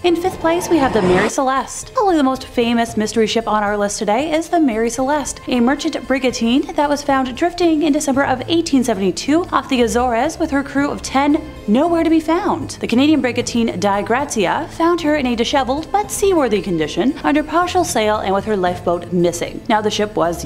In 5th place, we have the Mary Celeste. Probably the most famous mystery ship on our list today is the Mary Celeste, a merchant brigantine that was found drifting in December of 1872 off the Azores with her crew of 10 nowhere to be found. The Canadian brigantine Dei Grazia found her in a disheveled but seaworthy condition under partial sail and with her lifeboat missing. Now the ship was,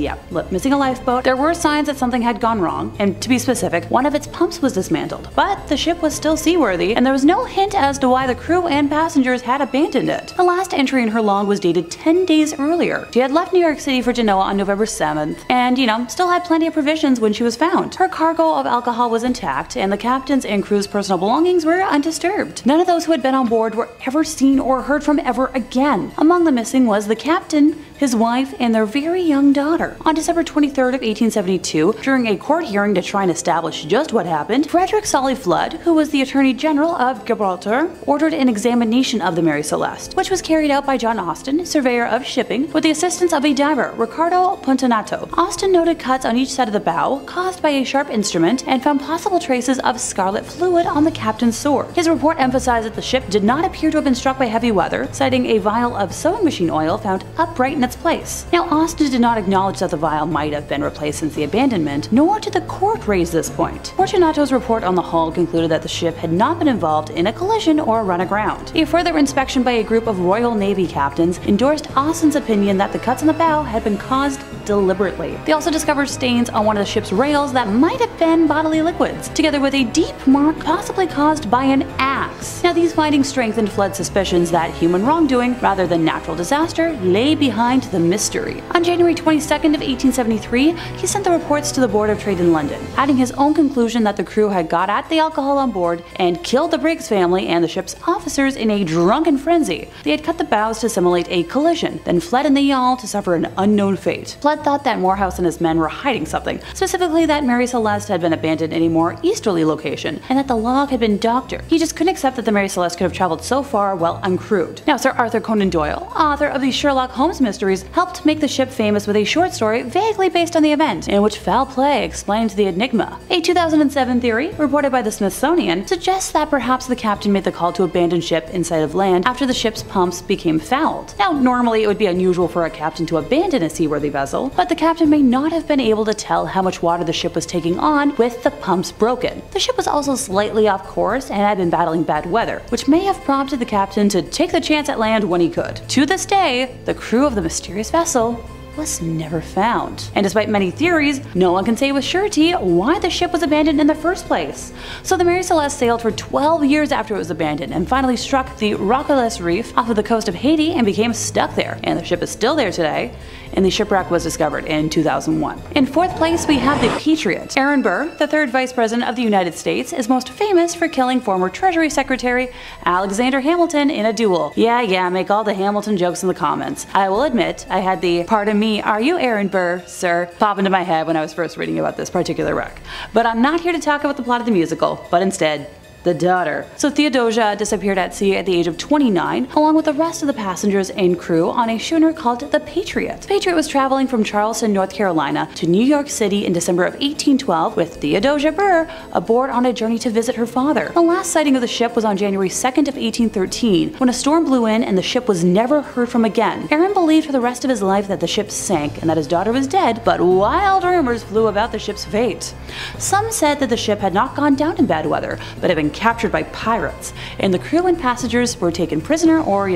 missing a lifeboat. There were signs that something had gone wrong, and to be specific, one of its pumps was dismantled, but the ship was still seaworthy and there was no hint as to why the crew and passengers had abandoned it. The last entry in her log was dated 10 days earlier. She had left New York City for Genoa on November 7th and, still had plenty of provisions when she was found. Her cargo of alcohol was intact and the captain's and crew's personal belongings were undisturbed. None of those who had been on board were ever seen or heard from ever again. Among the missing was the captain, his wife, and their very young daughter. On December 23rd of 1872, during a court hearing to try and establish just what happened, Frederick Solly Flood, who was the Attorney General of Gibraltar, ordered an examination of the Mary Celeste, which was carried out by John Austin, surveyor of shipping, with the assistance of a diver, Ricardo Puntonato. Austin noted cuts on each side of the bow caused by a sharp instrument and found possible traces of scarlet fluid on the captain's sword. His report emphasized that the ship did not appear to have been struck by heavy weather, citing a vial of sewing machine oil found upright in its place. Now, Austin did not acknowledge that the vial might have been replaced since the abandonment, nor did the court raise this point. Fortunato's report on the hull concluded that the ship had not been involved in a collision or run aground. A further inspection by a group of Royal Navy captains endorsed Austin's opinion that the cuts on the bow had been caused deliberately. They also discovered stains on one of the ship's rails that might have been bodily liquids, together with a deep mark possibly caused by an axe. Now, these findings strengthened Flood's suspicions that human wrongdoing, rather than natural disaster, lay behind the mystery. On January 22nd of 1873, he sent the reports to the Board of Trade in London, adding his own conclusion that the crew had got at the alcohol on board and killed the Briggs family and the ship's officers in a drunken frenzy. They had cut the bows to simulate a collision, then fled in the yawl to suffer an unknown fate. Flood thought that Morehouse and his men were hiding something, specifically that Mary Celeste had been abandoned in a more easterly location, and that the log had been doctored. He just couldn't accept that the Mary Celeste could have traveled so far while uncrewed. Now, Sir Arthur Conan Doyle, author of the Sherlock Holmes mysteries, helped make the ship famous with a short story vaguely based on the event, in which foul play explained the enigma. A 2007 theory, reported by the Smithsonian, suggests that perhaps the captain made the call to abandon ship in sight of land after the ship's pumps became fouled. Now, normally it would be unusual for a captain to abandon a seaworthy vessel, but the captain may not have been able to tell how much water the ship was taking on with the pumps broken. The ship was also slightly off course and had been battling bad weather, which may have prompted the captain to take the chance at land when he could. To this day, the crew of the mysterious vessel was never found. And despite many theories, no one can say with surety why the ship was abandoned in the first place. So the Mary Celeste sailed for 12 years after it was abandoned and finally struck the Rochelles Reef off of the coast of Haiti and became stuck there. And the ship is still there today, and the shipwreck was discovered in 2001. In 4th place, we have the Patriot. Aaron Burr, the 3rd Vice President of the United States, is most famous for killing former Treasury Secretary Alexander Hamilton in a duel. Yeah, make all the Hamilton jokes in the comments. I will admit, I had the "pardon me, are you Aaron Burr, sir?" pop into my head when I was first reading about this particular wreck. But I'm not here to talk about the plot of the musical, but instead, the daughter. So Theodosia disappeared at sea at the age of 29, along with the rest of the passengers and crew on a schooner called the Patriot. The Patriot was traveling from Charleston, North Carolina to New York City in December of 1812 with Theodosia Burr aboard on a journey to visit her father. The last sighting of the ship was on January 2nd of 1813, when a storm blew in and the ship was never heard from again. Aaron believed for the rest of his life that the ship sank and that his daughter was dead, but wild rumors flew about the ship's fate. Some said that the ship had not gone down in bad weather, but had been captured by pirates, and the crew and passengers were taken prisoner or,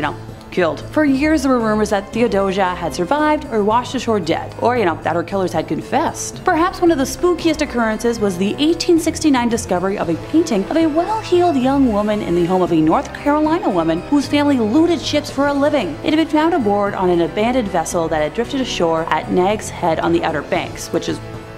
killed. For years there were rumors that Theodosia had survived or washed ashore dead, or that her killers had confessed. Perhaps one of the spookiest occurrences was the 1869 discovery of a painting of a well-heeled young woman in the home of a North Carolina woman whose family looted ships for a living. It had been found aboard on an abandoned vessel that had drifted ashore at Nag's Head on the Outer Banks,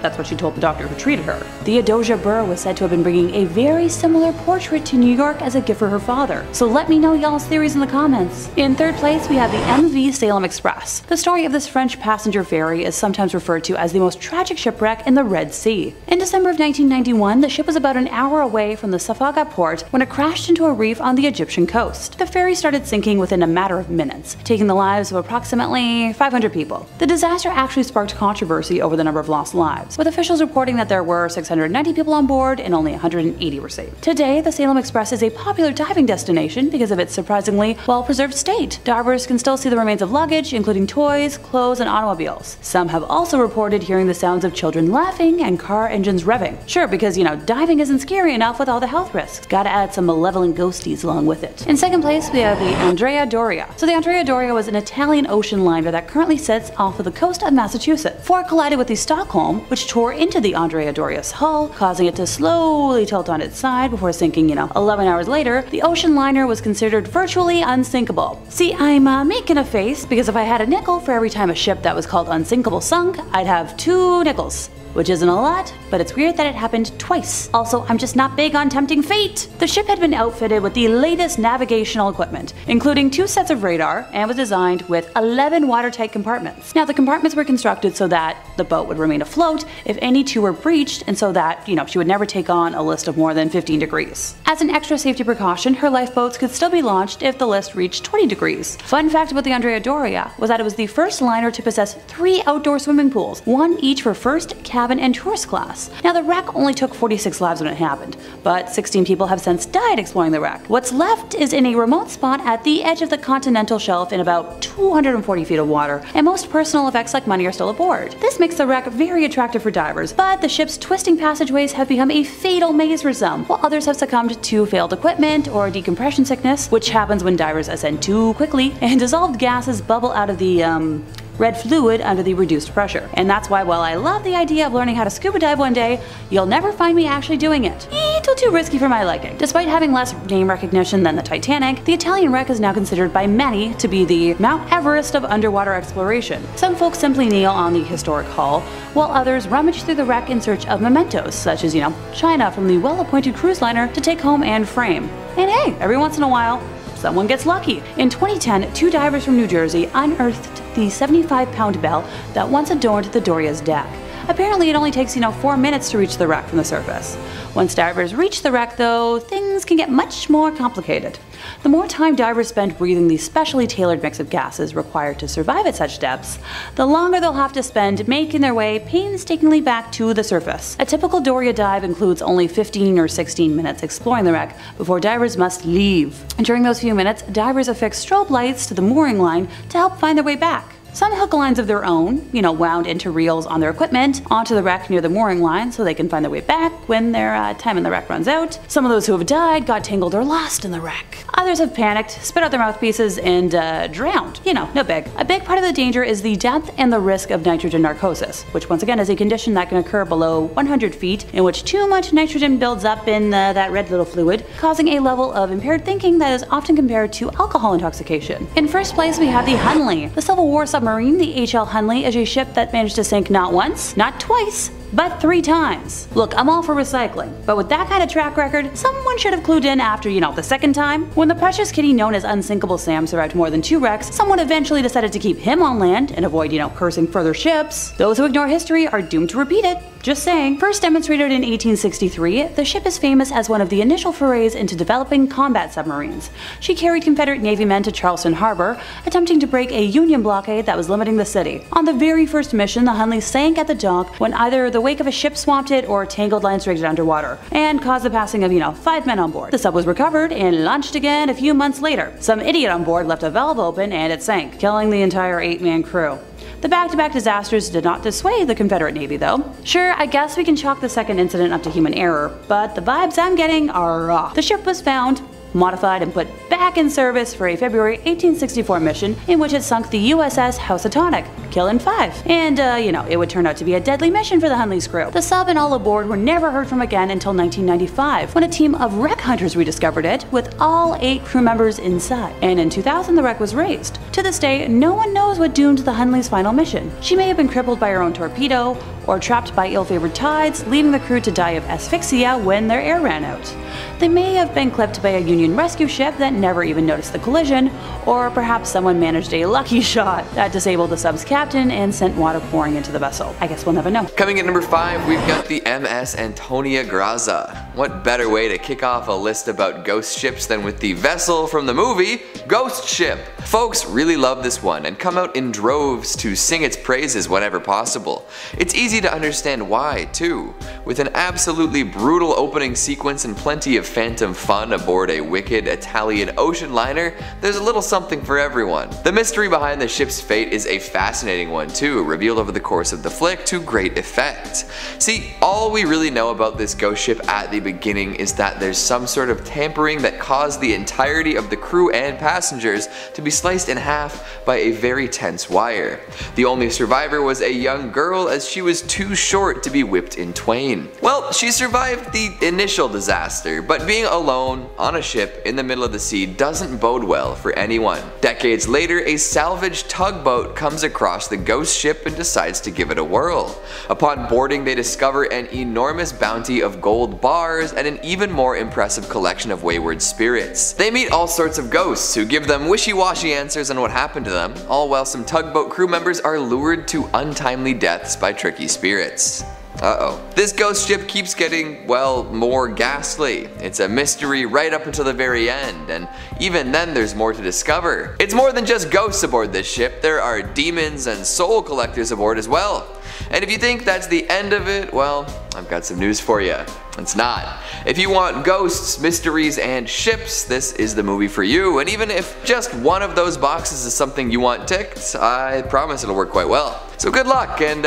that's what she told the doctor who treated her. Theodosia Burr was said to have been bringing a very similar portrait to New York as a gift for her father. So let me know y'all's theories in the comments. In 3rd place, we have the MV Salem Express. The story of this French passenger ferry is sometimes referred to as the most tragic shipwreck in the Red Sea. In December of 1991, the ship was about an hour away from the Safaga port when it crashed into a reef on the Egyptian coast. The ferry started sinking within a matter of minutes, taking the lives of approximately 500 people. The disaster actually sparked controversy over the number of lost lives. loss, with officials reporting that there were 690 people on board and only 180 were saved. Today, the Salem Express is a popular diving destination because of its surprisingly well-preserved state. Divers can still see the remains of luggage, including toys, clothes, and automobiles. Some have also reported hearing the sounds of children laughing and car engines revving. Sure, because diving isn't scary enough with all the health risks. Gotta add some malevolent ghosties along with it. In second place, we have the Andrea Doria. So the Andrea Doria was an Italian ocean liner that currently sits off of the coast of Massachusetts. Before it collided with the Stockholm, which tore into the Andrea Doria's hull, causing it to slowly tilt on its side before sinking, 11 hours later, the ocean liner was considered virtually unsinkable. See, I'm making a face because if I had a nickel for every time a ship that was called unsinkable sunk, I'd have 2 nickels. Which isn't a lot, but it's weird that it happened twice. Also, I'm just not big on tempting fate. The ship had been outfitted with the latest navigational equipment, including 2 sets of radar, and was designed with 11 watertight compartments. Now, the compartments were constructed so that the boat would remain afloat if any 2 were breached, and so that, she would never take on a list of more than 15 degrees. As an extra safety precaution, her lifeboats could still be launched if the list reached 20 degrees. Fun fact about the Andrea Doria was that it was the first liner to possess 3 outdoor swimming pools, 1 each for first, cabin, and tourist class. Now, the wreck only took 46 lives when it happened, but 16 people have since died exploring the wreck. What's left is in a remote spot at the edge of the continental shelf in about 240 feet of water, and most personal effects like money are still aboard. This makes the wreck very attractive for divers, but the ship's twisting passageways have become a fatal maze for some, while others have succumbed to failed equipment or decompression sickness, which happens when divers ascend too quickly and dissolved gases bubble out of the, red fluid under the reduced pressure. And that's why, while I love the idea of learning how to scuba dive one day, you'll never find me actually doing it. A little too risky for my liking. Despite having less name recognition than the Titanic, the Italian wreck is now considered by many to be the Mount Everest of underwater exploration. Some folks simply kneel on the historic hull, while others rummage through the wreck in search of mementos, such as, China from the well-appointed cruise liner to take home and frame. And hey, every once in a while, someone gets lucky. In 2010, 2 divers from New Jersey unearthed the 75-pound bell that once adorned the Doria's deck. Apparently, it only takes, 4 minutes to reach the wreck from the surface. Once divers reach the wreck, though, things can get much more complicated. The more time divers spend breathing the specially tailored mix of gases required to survive at such depths, the longer they'll have to spend making their way painstakingly back to the surface. A typical Doria dive includes only 15 or 16 minutes exploring the wreck before divers must leave. And during those few minutes, divers affix strobe lights to the mooring line to help find their way back. Some hook lines of their own, wound into reels on their equipment, onto the wreck near the mooring line so they can find their way back when their time in the wreck runs out. Some of those who have died got tangled or lost in the wreck. Others have panicked, spit out their mouthpieces, and drowned. No big. A big part of the danger is the depth and the risk of nitrogen narcosis, which once again is a condition that can occur below 100 feet, in which too much nitrogen builds up in that red little fluid, causing a level of impaired thinking that is often compared to alcohol intoxication. In first place, we have the Hunley. The Civil War submarine, the H.L. Hunley, is a ship that managed to sink not once, not twice, but 3 times. Look, I'm all for recycling, but with that kind of track record, someone should have clued in after, the second time. When the precious kitty known as Unsinkable Sam survived more than 2 wrecks, someone eventually decided to keep him on land and avoid, cursing further ships. Those who ignore history are doomed to repeat it. Just saying. First demonstrated in 1863, the ship is famous as one of the initial forays into developing combat submarines. She carried Confederate Navy men to Charleston Harbor, attempting to break a Union blockade that was limiting the city. On the very first mission, the Hunley sank at the dock when either the wake of a ship swamped it or tangled lines rigged it underwater, and caused the passing of, 5 men on board. The sub was recovered and launched again a few months later. Some idiot on board left a valve open and it sank, killing the entire 8-man crew. The back-to-back disasters did not dissuade the Confederate Navy, though. Sure, I guess we can chalk the second incident up to human error, but the vibes I'm getting are off. The ship was found, modified, and put back in service for a February 1864 mission in which it sunk the USS Housatonic, killing 5. And, it would turn out to be a deadly mission for the Hunley's crew. The sub and all aboard were never heard from again until 1995, when a team of wreck hunters rediscovered it, with all 8 crew members inside. And in 2000, the wreck was raised. To this day, no one knows what doomed the Hunley's final mission. She may have been crippled by her own torpedo, or trapped by ill-favored tides, leaving the crew to die of asphyxia when their air ran out. They may have been clipped by a Union rescue ship that never even noticed the collision, or perhaps someone managed a lucky shot that disabled the sub's captain and sent water pouring into the vessel. I guess we'll never know. Coming at number 5, we've got the MS Antonia Graza. What better way to kick off a list about ghost ships than with the vessel from the movie Ghost Ship? Folks really love this one and come out in droves to sing its praises whenever possible. It's easy to understand why, too. With an absolutely brutal opening sequence and plenty of phantom fun aboard a wicked Italian ocean liner, there's a little something for everyone. The mystery behind the ship's fate is a fascinating one too, revealed over the course of the flick to great effect. See, all we really know about this ghost ship at the beginning is that there's some sort of tampering that caused the entirety of the crew and passengers to be sliced in half by a very tense wire. The only survivor was a young girl, as she was too short to be whipped in twain. Well, she survived the initial disaster, but being alone on a ship in the middle of the sea doesn't bode well for anyone. Decades later, a salvaged tugboat comes across the ghost ship and decides to give it a whirl. Upon boarding, they discover an enormous bounty of gold bars and an even more impressive collection of wayward spirits. They meet all sorts of ghosts who give them wishy-washy answers on what happened to them, all while some tugboat crew members are lured to untimely deaths by tricky spirits. Uh-oh. This ghost ship keeps getting, well, more ghastly. It's a mystery right up until the very end, and even then there's more to discover. It's more than just ghosts aboard this ship, there are demons and soul collectors aboard as well. And if you think that's the end of it, well, I've got some news for you. It's not. If you want ghosts, mysteries, and ships, this is the movie for you. And even if just one of those boxes is something you want ticked, I promise it'll work quite well. So good luck, and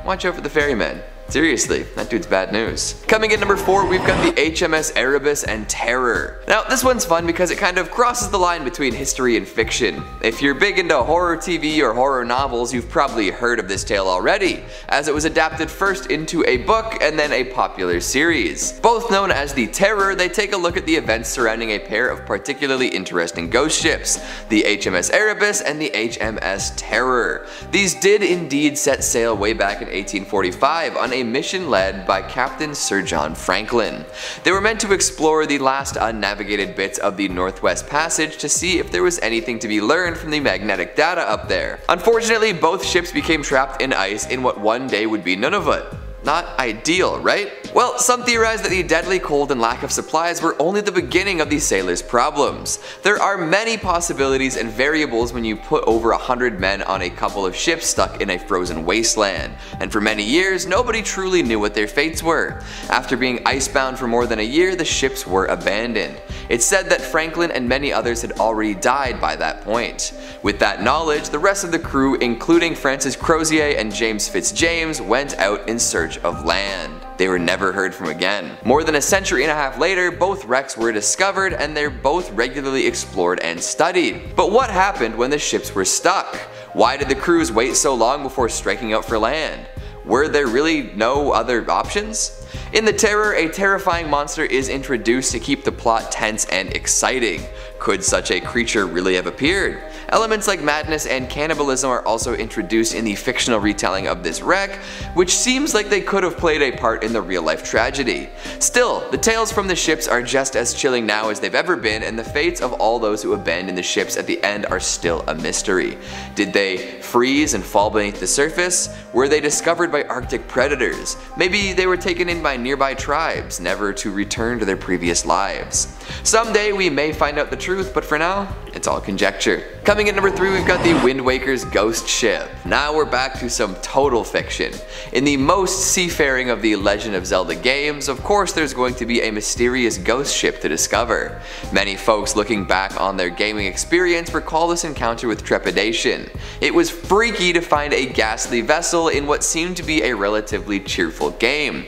watch out for the ferryman. Seriously, that dude's bad news. Coming in number 4, we've got the HMS Erebus and Terror. Now, this one's fun because it kind of crosses the line between history and fiction. If you're big into horror TV or horror novels, you've probably heard of this tale already, as it was adapted first into a book and then a popular series. Both known as the Terror, they take a look at the events surrounding a pair of particularly interesting ghost ships, the HMS Erebus and the HMS Terror. These did indeed set sail way back in 1845 on a mission led by Captain Sir John Franklin. They were meant to explore the last unnavigated bits of the Northwest Passage to see if there was anything to be learned from the magnetic data up there. Unfortunately, both ships became trapped in ice in what one day would be Nunavut. Not ideal, right? Well, some theorize that the deadly cold and lack of supplies were only the beginning of these sailors' problems. There are many possibilities and variables when you put over 100 men on a couple of ships stuck in a frozen wasteland, and for many years, nobody truly knew what their fates were. After being icebound for more than a year, the ships were abandoned. It's said that Franklin and many others had already died by that point. With that knowledge, the rest of the crew, including Francis Crozier and James Fitzjames, went out in search of land. They were never heard from again. More than a century and a half later, both wrecks were discovered and they're both regularly explored and studied. But what happened when the ships were stuck? Why did the crews wait so long before striking out for land? Were there really no other options? In The Terror, a terrifying monster is introduced to keep the plot tense and exciting. Could such a creature really have appeared? Elements like madness and cannibalism are also introduced in the fictional retelling of this wreck, which seems like they could have played a part in the real-life tragedy. Still, the tales from the ships are just as chilling now as they've ever been, and the fates of all those who abandoned the ships at the end are still a mystery. Did they freeze and fall beneath the surface? Were they discovered by Arctic predators? Maybe they were taken in by nearby tribes, never to return to their previous lives. Someday we may find out the truth, but for now, it's all conjecture. Coming in number 3, we've got the Wind Waker's ghost ship. Now we're back to some total fiction. In the most seafaring of the Legend of Zelda games, of course there's going to be a mysterious ghost ship to discover. Many folks looking back on their gaming experience recall this encounter with trepidation. It was freaky to find a ghastly vessel in what seemed to be a relatively cheerful game,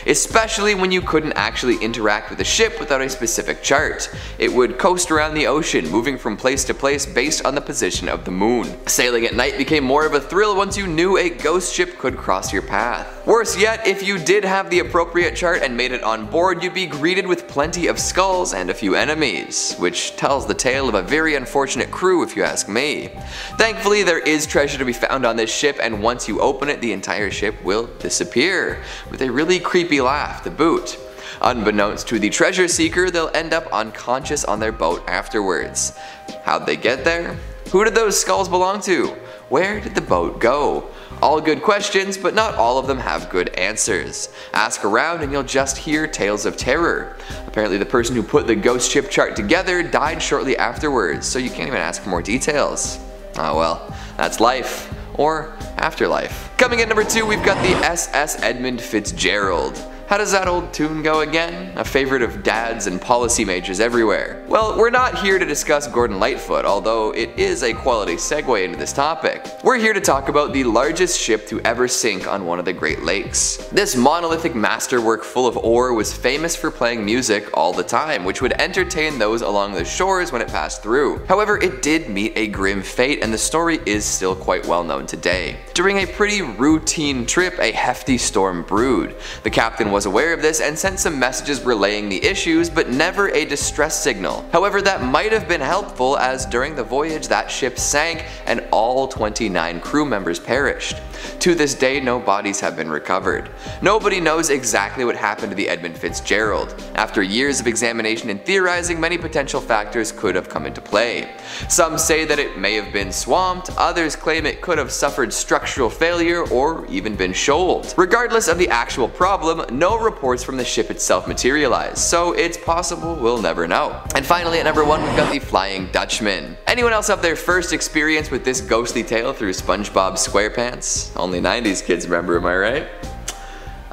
especially when you couldn't actually interact with the ship without a specific chart. It would coast around the ocean, moving from place to place based on the position of the moon. Sailing at night became more of a thrill once you knew a ghost ship could cross your path. Worse yet, if you did have the appropriate chart and made it on board, you'd be greeted with plenty of skulls and a few enemies, which tells the tale of a very unfortunate crew if you ask me. Thankfully, there is treasure to be found on this ship, and once you open it, the entire ship will disappear, with a really creepy laugh to boot. Unbeknownst to the treasure seeker, they'll end up unconscious on their boat afterwards. How'd they get there? Who did those skulls belong to? Where did the boat go? All good questions, but not all of them have good answers. Ask around and you'll just hear tales of terror. Apparently the person who put the ghost ship chart together died shortly afterwards, so you can't even ask for more details. Oh well, that's life. Or afterlife. Coming in number 2, we've got the SS Edmund Fitzgerald. How does that old tune go again? A favorite of dads and policy majors everywhere. Well, we're not here to discuss Gordon Lightfoot, although it is a quality segue into this topic. We're here to talk about the largest ship to ever sink on one of the Great Lakes. This monolithic masterwork full of ore was famous for playing music all the time, which would entertain those along the shores when it passed through. However, it did meet a grim fate, and the story is still quite well known today. During a pretty routine trip, a hefty storm brewed. The captain was aware of this and sent some messages relaying the issues, but never a distress signal. However, that might have been helpful, as during the voyage that ship sank and all 29 crew members perished. To this day, no bodies have been recovered. Nobody knows exactly what happened to the Edmund Fitzgerald. After years of examination and theorizing, many potential factors could have come into play. Some say that it may have been swamped, others claim it could have suffered structural failure or even been shoaled. Regardless of the actual problem, no reports from the ship itself materialized, so it's possible we'll never know. And finally, at number 1, we've got the Flying Dutchman. Anyone else have their first experience with this ghostly tale through SpongeBob SquarePants? Only 90s kids remember, am I right?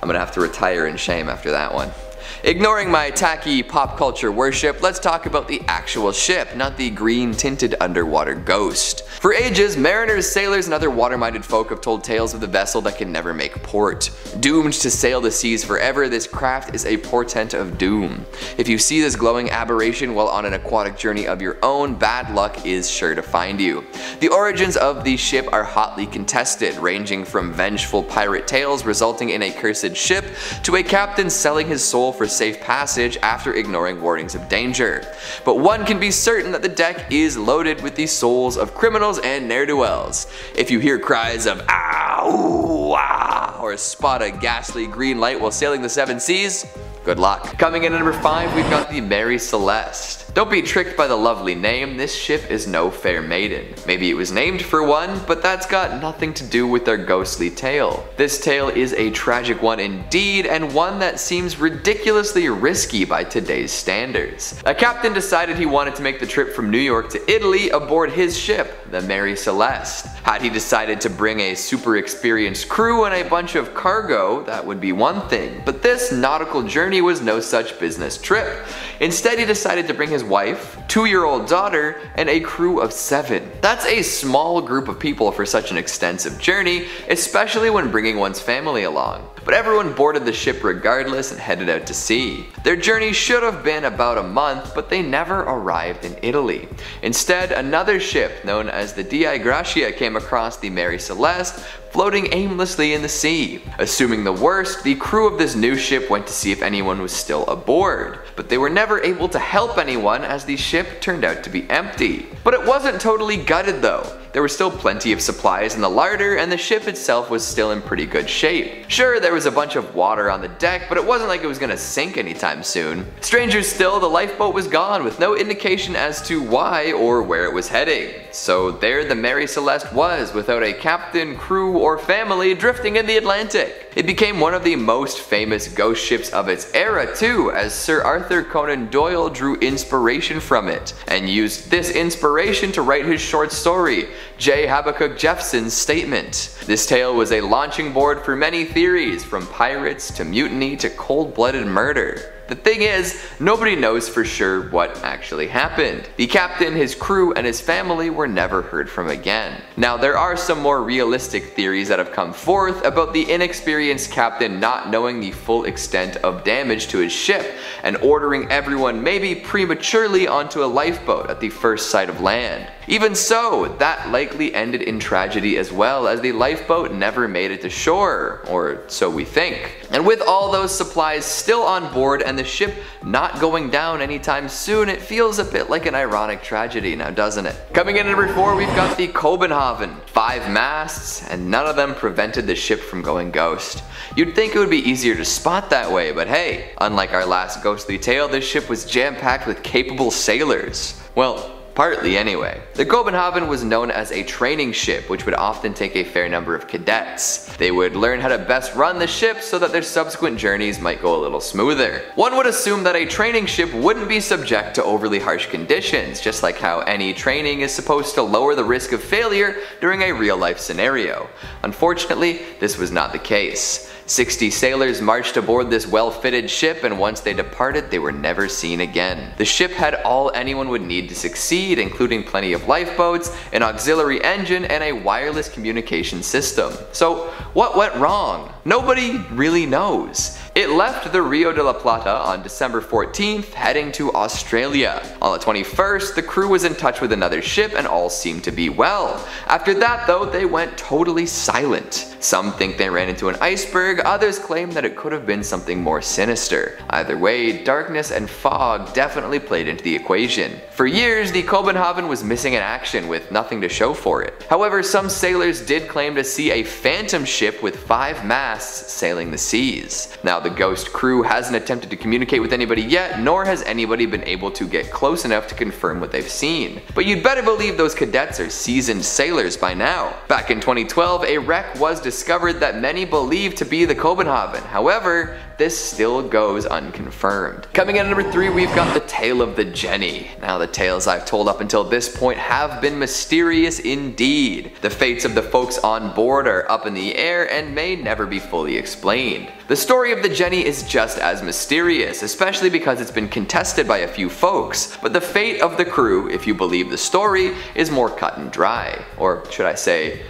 I'm gonna have to retire in shame after that one. Ignoring my tacky pop culture worship, let's talk about the actual ship, not the green tinted underwater ghost. For ages, mariners, sailors, and other water-minded folk have told tales of the vessel that can never make port. Doomed to sail the seas forever, this craft is a portent of doom. If you see this glowing aberration while on an aquatic journey of your own, bad luck is sure to find you. The origins of the ship are hotly contested, ranging from vengeful pirate tales resulting in a cursed ship, to a captain selling his soul for safe passage after ignoring warnings of danger. But one can be certain that the deck is loaded with the souls of criminals and ne'er-do-wells. If you hear cries of "ah, ooh, ah," or spot a ghastly green light while sailing the 7 seas, good luck. Coming in at number 5, we've got the Mary Celeste. Don't be tricked by the lovely name, this ship is no fair maiden. Maybe it was named for one, but that's got nothing to do with their ghostly tale. This tale is a tragic one indeed, and one that seems ridiculously risky by today's standards. A captain decided he wanted to make the trip from New York to Italy aboard his ship, the Mary Celeste. Had he decided to bring a super experienced crew and a bunch of cargo, that would be one thing, but this nautical journey was no such business trip. Instead, he decided to bring his wife, 2-year-old daughter, and a crew of 7. That's a small group of people for such an extensive journey, especially when bringing one's family along. But everyone boarded the ship regardless and headed out to sea. Their journey should have been about a month, but they never arrived in Italy. Instead, another ship known as the Dei Gratia came across the Mary Celeste, floating aimlessly in the sea. Assuming the worst, the crew of this new ship went to see if anyone was still aboard. But they were never able to help anyone, as the ship turned out to be empty. But it wasn't totally gutted though. There were still plenty of supplies in the larder, and the ship itself was still in pretty good shape. Sure, there was a bunch of water on the deck, but it wasn't like it was gonna sink anytime soon. Stranger still, the lifeboat was gone with no indication as to why or where it was heading. So there the Mary Celeste was, without a captain, crew, or family, drifting in the Atlantic. It became one of the most famous ghost ships of its era too, as Sir Arthur Conan Doyle drew inspiration from it, and used this inspiration to write his short story, J. Habakkuk Jeffson's Statement. This tale was a launching board for many theories, from pirates to mutiny to cold-blooded murder. The thing is, nobody knows for sure what actually happened. The captain, his crew, and his family were never heard from again. Now, there are some more realistic theories that have come forth about the inexperienced captain not knowing the full extent of damage to his ship and ordering everyone maybe prematurely onto a lifeboat at the first sight of land. Even so, that likely ended in tragedy as well, as the lifeboat never made it to shore, or so we think. And with all those supplies still on board and the ship not going down anytime soon, it feels a bit like an ironic tragedy now, doesn't it? Coming in at number 4, we've got the Kobenhaven. 5 masts, and none of them prevented the ship from going ghost. You'd think it would be easier to spot that way, but hey, unlike our last ghostly tale, this ship was jam-packed with capable sailors. Well, Partly anyway. The Kobenhavn was known as a training ship, which would often take a fair number of cadets. They would learn how to best run the ship so that their subsequent journeys might go a little smoother. One would assume that a training ship wouldn't be subject to overly harsh conditions, just like how any training is supposed to lower the risk of failure during a real-life scenario. Unfortunately, this was not the case. 60 sailors marched aboard this well-fitted ship, and once they departed, they were never seen again. The ship had all anyone would need to succeed, including plenty of lifeboats, an auxiliary engine, and a wireless communication system. So what went wrong? Nobody really knows. It left the Rio de la Plata on December 14th, heading to Australia. On the 21st, the crew was in touch with another ship and all seemed to be well. After that though, they went totally silent. Some think they ran into an iceberg, others claim that it could have been something more sinister. Either way, darkness and fog definitely played into the equation. For years, the Kobenhavn was missing in action with nothing to show for it. However, some sailors did claim to see a phantom ship with 5 masts sailing the seas. Now, the ghost crew hasn't attempted to communicate with anybody yet, nor has anybody been able to get close enough to confirm what they've seen. But you'd better believe those cadets are seasoned sailors by now. Back in 2012, a wreck was discovered that many believe to be the Kobenhavn. However, this still goes unconfirmed. Coming in at number 3, we've got the tale of the Jenny. Now, the tales I've told up until this point have been mysterious indeed. The fates of the folks on board are up in the air and may never be fully explained. The story of the Jenny is just as mysterious, especially because it's been contested by a few folks, but the fate of the crew, if you believe the story, is more cut and dry, or should I say,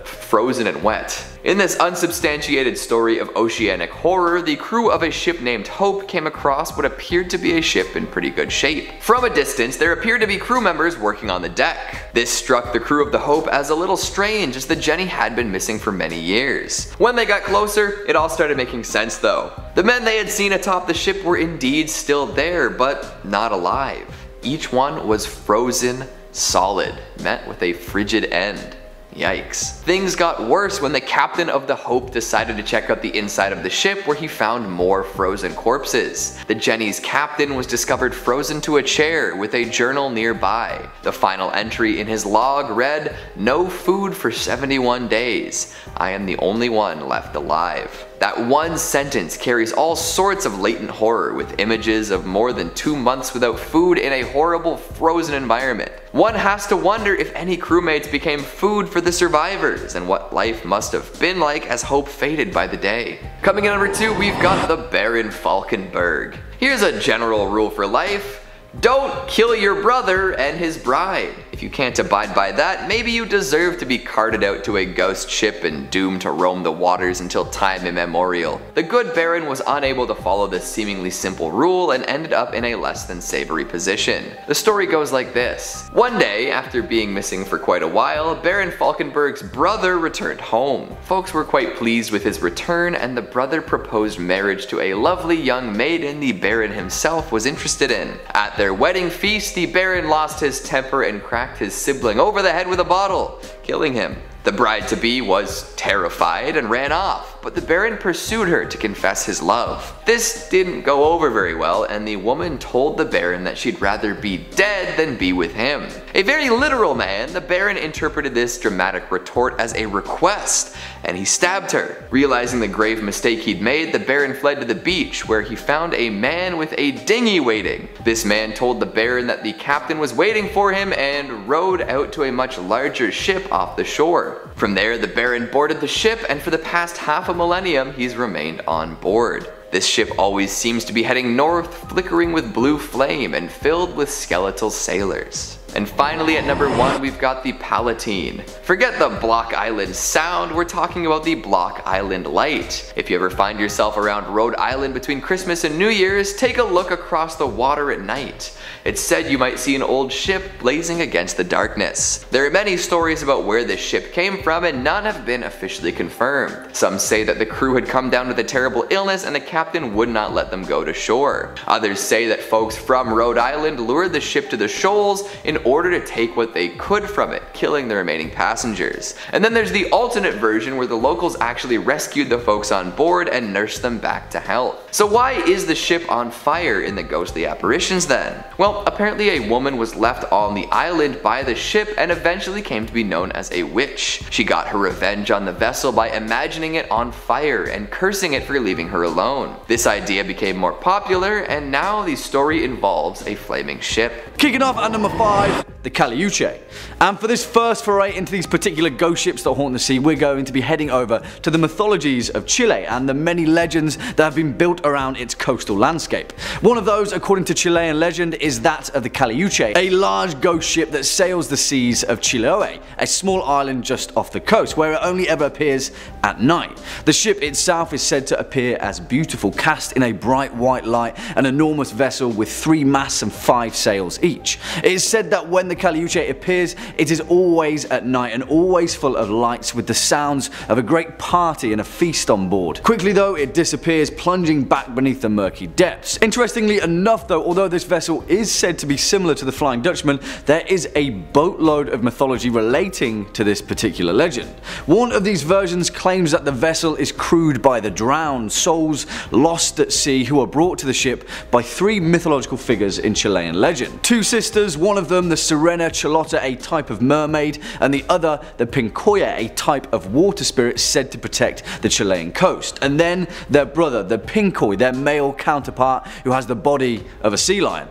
frozen and wet. In this unsubstantiated story of oceanic horror, the crew of a ship named Hope came across what appeared to be a ship in pretty good shape. From a distance, there appeared to be crew members working on the deck. This struck the crew of the Hope as a little strange, as the Jenny had been missing for many years. When they got closer, it all started making sense though. The men they had seen atop the ship were indeed still there, but not alive. Each one was frozen solid, met with a frigid end. Yikes. Things got worse when the captain of the Hope decided to check out the inside of the ship, where he found more frozen corpses. The Jenny's captain was discovered frozen to a chair with a journal nearby. The final entry in his log read, "No food for 71 days. I am the only one left alive." That one sentence carries all sorts of latent horror, with images of more than 2 months without food in a horrible frozen environment. One has to wonder if any crewmates became food for the survivors, and what life must have been like as Hope faded by the day. Coming in at number 2, we've got the Baron Falkenberg. Here's a general rule for life. Don't kill your brother and his bride. If you can't abide by that, maybe you deserve to be carted out to a ghost ship and doomed to roam the waters until time immemorial. The good Baron was unable to follow this seemingly simple rule and ended up in a less than savory position. The story goes like this. One day, after being missing for quite a while, Baron Falkenberg's brother returned home. Folks were quite pleased with his return, and the brother proposed marriage to a lovely young maiden the Baron himself was interested in. At their wedding feast, the Baron lost his temper and cracked his sibling over the head with a bottle, killing him. The bride-to-be was terrified and ran off, but the Baron pursued her to confess his love. This didn't go over very well, and the woman told the Baron that she'd rather be dead than be with him. A very literal man, the Baron interpreted this dramatic retort as a request, and he stabbed her. Realizing the grave mistake he'd made, the Baron fled to the beach, where he found a man with a dinghy waiting. This man told the Baron that the captain was waiting for him and rowed out to a much larger ship off the shore. From there, the Baron boarded the ship, and for the past half a millennium, he's remained on board. This ship always seems to be heading north, flickering with blue flame and filled with skeletal sailors. And finally, at number 1, we've got the Palatine. Forget the Block Island sound, we're talking about the Block Island light. If you ever find yourself around Rhode Island between Christmas and New Year's, take a look across the water at night. It's said you might see an old ship blazing against the darkness. There are many stories about where this ship came from, and none have been officially confirmed. Some say that the crew had come down with a terrible illness and the captain would not let them go to shore. Others say that folks from Rhode Island lured the ship to the shoals in order to take what they could from it, killing the remaining passengers. And then there's the alternate version where the locals actually rescued the folks on board and nursed them back to health. So why is the ship on fire in the ghostly apparitions then? Well, apparently a woman was left on the island by the ship and eventually came to be known as a witch. She got her revenge on the vessel by imagining it on fire and cursing it for leaving her alone. This idea became more popular, and now the story involves a flaming ship. Kicking off at number 5, the Caleuche. And for this first foray into these particular ghost ships that haunt the sea, we're going to be heading over to the mythologies of Chile and the many legends that have been built around its coastal landscape. One of those, according to Chilean legend, is that of the Caleuche, a large ghost ship that sails the seas of Chiloé, a small island just off the coast, where it only ever appears at night. The ship itself is said to appear as beautiful, cast in a bright white light, an enormous vessel with 3 masts and 5 sails each. It is said that when the Caleuche appears, it is always at night and always full of lights, with the sounds of a great party and a feast on board. Quickly though, it disappears, plunging back beneath the murky depths. Interestingly enough though, although this vessel is said to be similar to the Flying Dutchman, there is a boatload of mythology relating to this particular legend. One of these versions claims that the vessel is crewed by the drowned, souls lost at sea, who are brought to the ship by 3 mythological figures in Chilean legend. 2 sisters, one of them the Sirena Charlotta, a type of mermaid, and the other the Pincoya, a type of water spirit said to protect the Chilean coast. And then their brother, the Pincoy, their male counterpart, who has the body of a sea lion.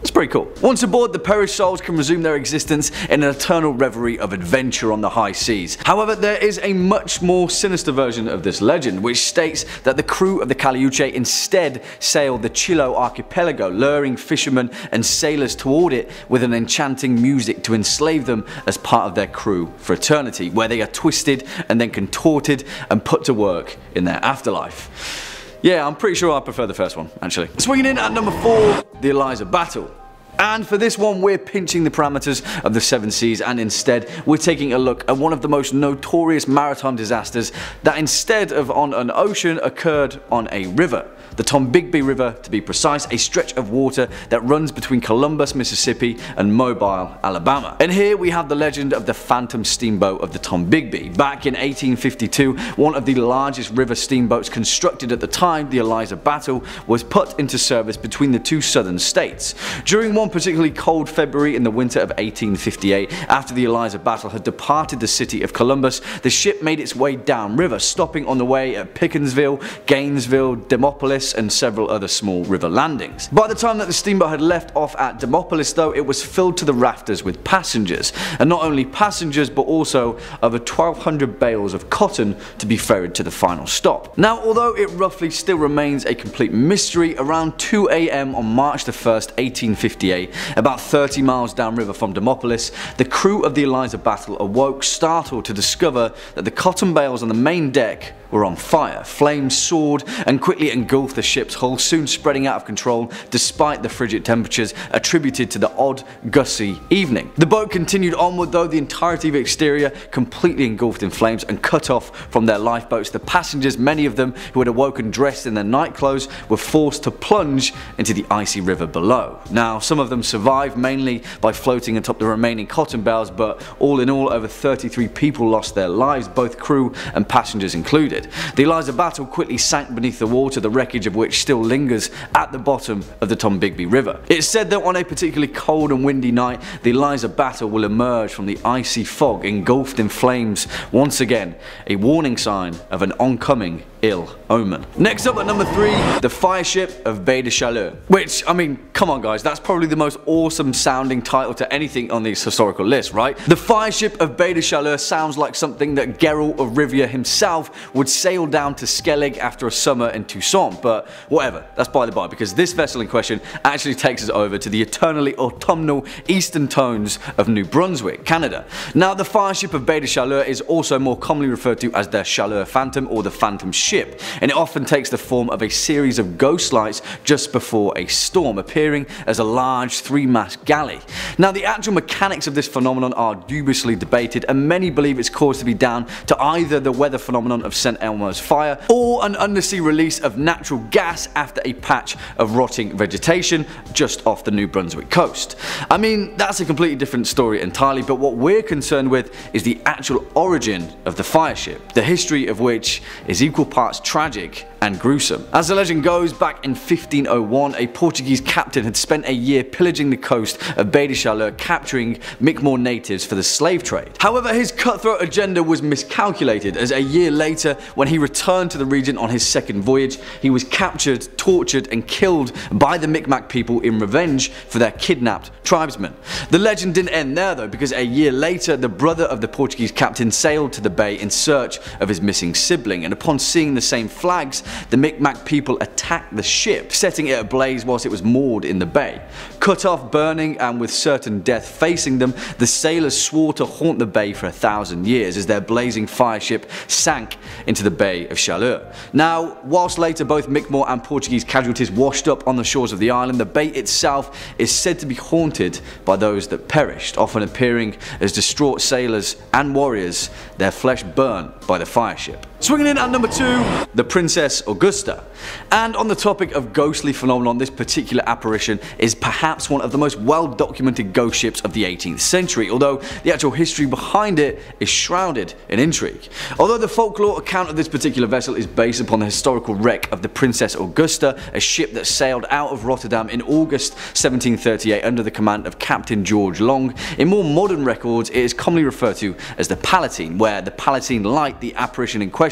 It's pretty cool. Once aboard, the perished souls can resume their existence in an eternal reverie of adventure on the high seas. However, there is a much more sinister version of this legend, which states that the crew of the Caleuche instead sailed the Chiloé archipelago, luring fishermen and sailors toward it with an enchanting music to enslave them as part of their crew for eternity, where they are twisted and then contorted and put to work in their afterlife. Yeah, I'm pretty sure I prefer the first one, actually. Swinging in at number 4, the Eliza Battle. And for this one, we're pinching the parameters of the 7 seas, and instead we're taking a look at one of the most notorious maritime disasters that, instead of on an ocean, occurred on a river. The Tombigbee River, to be precise, a stretch of water that runs between Columbus, Mississippi and Mobile, Alabama. And here we have the legend of the phantom steamboat of the Tombigbee. Back in 1852, one of the largest river steamboats constructed at the time, the Eliza Battle, was put into service between the 2 southern states. During one particularly cold February in the winter of 1858, after the Eliza Battle had departed the city of Columbus, the ship made its way downriver, stopping on the way at Pickensville, Gainesville, Demopolis and several other small river landings. By the time that the steamboat had left off at Demopolis though, it was filled to the rafters with passengers, and not only passengers but also over 1,200 bales of cotton to be ferried to the final stop. Now, although it roughly still remains a complete mystery, around 2 AM on March the 1st, 1858, about 30 miles downriver from Demopolis, the crew of the Eliza Battle awoke, startled to discover that the cotton bales on the main deck were on fire. Flames soared and quickly engulfed the ship's hull, soon spreading out of control despite the frigid temperatures attributed to the odd, gusty evening. The boat continued onward though, the entirety of the exterior completely engulfed in flames and cut off from their lifeboats. The passengers, many of them who had awoken dressed in their night clothes, were forced to plunge into the icy river below. Now, some of them survived, mainly by floating atop the remaining cotton bales, but all in all, over 33 people lost their lives, both crew and passengers included. The Eliza Battle quickly sank beneath the water, the wreckage of which still lingers at the bottom of the Tombigbee River. It's said that on a particularly cold and windy night, the Eliza Battle will emerge from the icy fog engulfed in flames, once again a warning sign of an oncoming ill omen. Next up at number 3, the Fireship of Baie des Chaleurs. Which, I mean, come on guys, that's probably the most awesome sounding title to anything on this historical list, right? The Fireship of Baie des Chaleurs sounds like something that Geralt of Rivia himself would sail down to Skellig after a summer in Toussaint, but whatever, that's by the by, because this vessel in question actually takes us over to the eternally autumnal eastern tones of New Brunswick, Canada. Now, the Fireship of Baie des Chaleurs is also more commonly referred to as the Chaleur Phantom or the Phantom Ship, and it often takes the form of a series of ghost lights just before a storm, appearing as a large 3-mast galley. Now, the actual mechanics of this phenomenon are dubiously debated, and many believe it's caused to be down to either the weather phenomenon of St. Elmo's fire, or an undersea release of natural gas after a patch of rotting vegetation just off the New Brunswick coast. I mean, that's a completely different story entirely, but what we're concerned with is the actual origin of the fireship, the history of which is equal parts tragic and gruesome. As the legend goes, back in 1501, a Portuguese captain had spent a year pillaging the coast of Baie de Chaleur, capturing Mi'kmaq natives for the slave trade. However, his cutthroat agenda was miscalculated, as a year later, when he returned to the region on his second voyage, he was captured, tortured and killed by the Mi'kmaq people in revenge for their kidnapped tribesmen. The legend didn't end there though, because a year later, the brother of the Portuguese captain sailed to the bay in search of his missing sibling, and upon seeing the same flags, the Mi'kmaq people attacked the ship, setting it ablaze whilst it was moored in the bay. Cut off, burning and with certain death facing them, the sailors swore to haunt the bay for 1,000 years as their blazing fireship sank into the Bay of Chaleur. Now, whilst later both Mi'kmaq and Portuguese casualties washed up on the shores of the island, the bay itself is said to be haunted by those that perished, often appearing as distraught sailors and warriors, their flesh burnt by the fireship. Swinging in at number 2, the Princess Augusta. And on the topic of ghostly phenomenon, this particular apparition is perhaps one of the most well documented ghost ships of the 18th century, although the actual history behind it is shrouded in intrigue. Although the folklore account of this particular vessel is based upon the historical wreck of the Princess Augusta, a ship that sailed out of Rotterdam in August 1738 under the command of Captain George Long, in more modern records it is commonly referred to as the Palatine, where the Palatine Light, the apparition in question,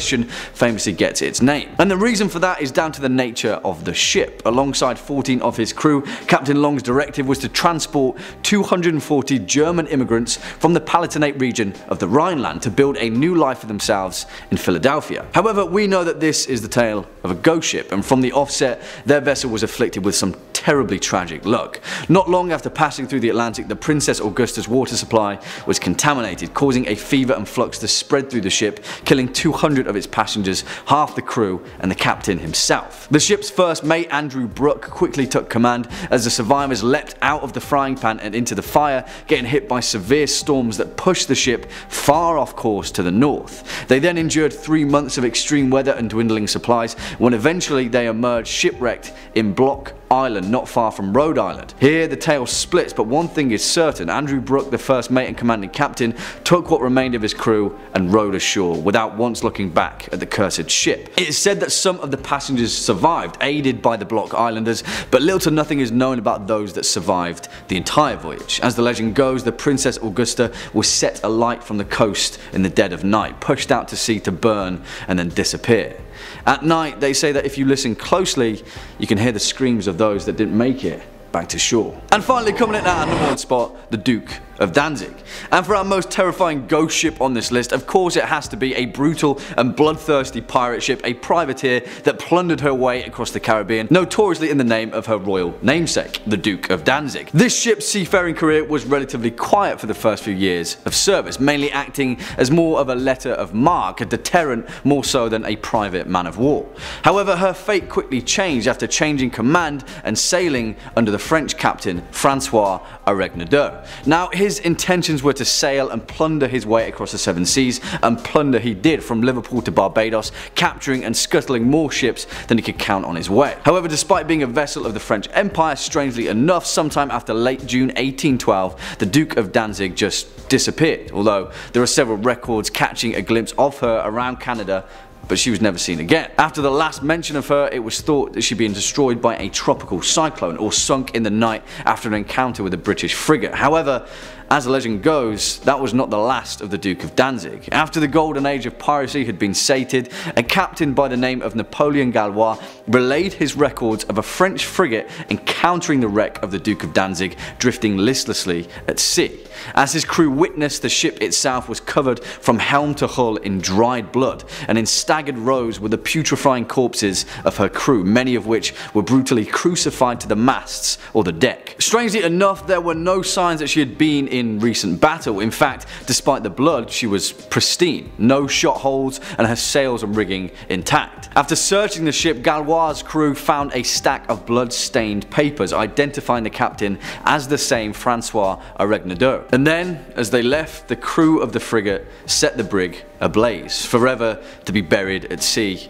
famously gets its name. And the reason for that is down to the nature of the ship. Alongside 14 of his crew, Captain Long's directive was to transport 240 German immigrants from the Palatinate region of the Rhineland to build a new life for themselves in Philadelphia. However, we know that this is the tale of a ghost ship, and from the offset, their vessel was afflicted with some terribly tragic luck. Not long after passing through the Atlantic, the Princess Augusta's water supply was contaminated, causing a fever and flux to spread through the ship, killing 200 of its passengers, half the crew and the captain himself. The ship's first mate, Andrew Brooke, quickly took command as the survivors leapt out of the frying pan and into the fire, getting hit by severe storms that pushed the ship far off course to the north. They then endured 3 months of extreme weather and dwindling supplies, when eventually they emerged shipwrecked in Block Island, not far from Rhode Island. Here the tale splits, but one thing is certain: Andrew Brooke, the first mate and commanding captain, took what remained of his crew and rowed ashore without once looking back at the cursed ship. It is said that some of the passengers survived, aided by the Block Islanders, but little to nothing is known about those that survived the entire voyage. As the legend goes, the Princess Augusta was set alight from the coast in the dead of night, pushed out to sea to burn and then disappear. At night, they say that if you listen closely, you can hear the screams of those that didn't make it back to shore. And finally, coming in at number 1 spot, the Duke of Danzig. And for our most terrifying ghost ship on this list, of course it has to be a brutal and bloodthirsty pirate ship, a privateer that plundered her way across the Caribbean, notoriously in the name of her royal namesake, the Duke of Danzig. This ship's seafaring career was relatively quiet for the first few years of service, mainly acting as more of a letter of marque, a deterrent more so than a private man of war. However, her fate quickly changed after changing command and sailing under the French captain Francois Aregnadoux. Now, his intentions were to sail and plunder his way across the 7 seas, and plunder he did from Liverpool to Barbados, capturing and scuttling more ships than he could count on his way. However, despite being a vessel of the French Empire, strangely enough, sometime after late June 1812, the Duke of Danzig just disappeared, although there are several records catching a glimpse of her around Canada, but she was never seen again. After the last mention of her, it was thought that she'd been destroyed by a tropical cyclone or sunk in the night after an encounter with a British frigate. However, as the legend goes, that was not the last of the Duke of Danzig. After the golden age of piracy had been sated, a captain by the name of Napoleon Gallois relayed his records of a French frigate encountering the wreck of the Duke of Danzig drifting listlessly at sea. As his crew witnessed, the ship itself was covered from helm to hull in dried blood, and in staggered rows were the putrefying corpses of her crew, many of which were brutally crucified to the masts or the deck. Strangely enough, there were no signs that she had been in recent battle. In fact, despite the blood, she was pristine, no shot holes, and her sails and rigging intact. After searching the ship, Gallois' crew found a stack of blood-stained papers identifying the captain as the same Francois Aregnadoux. And then, as they left, the crew of the frigate set the brig ablaze, forever to be buried at sea,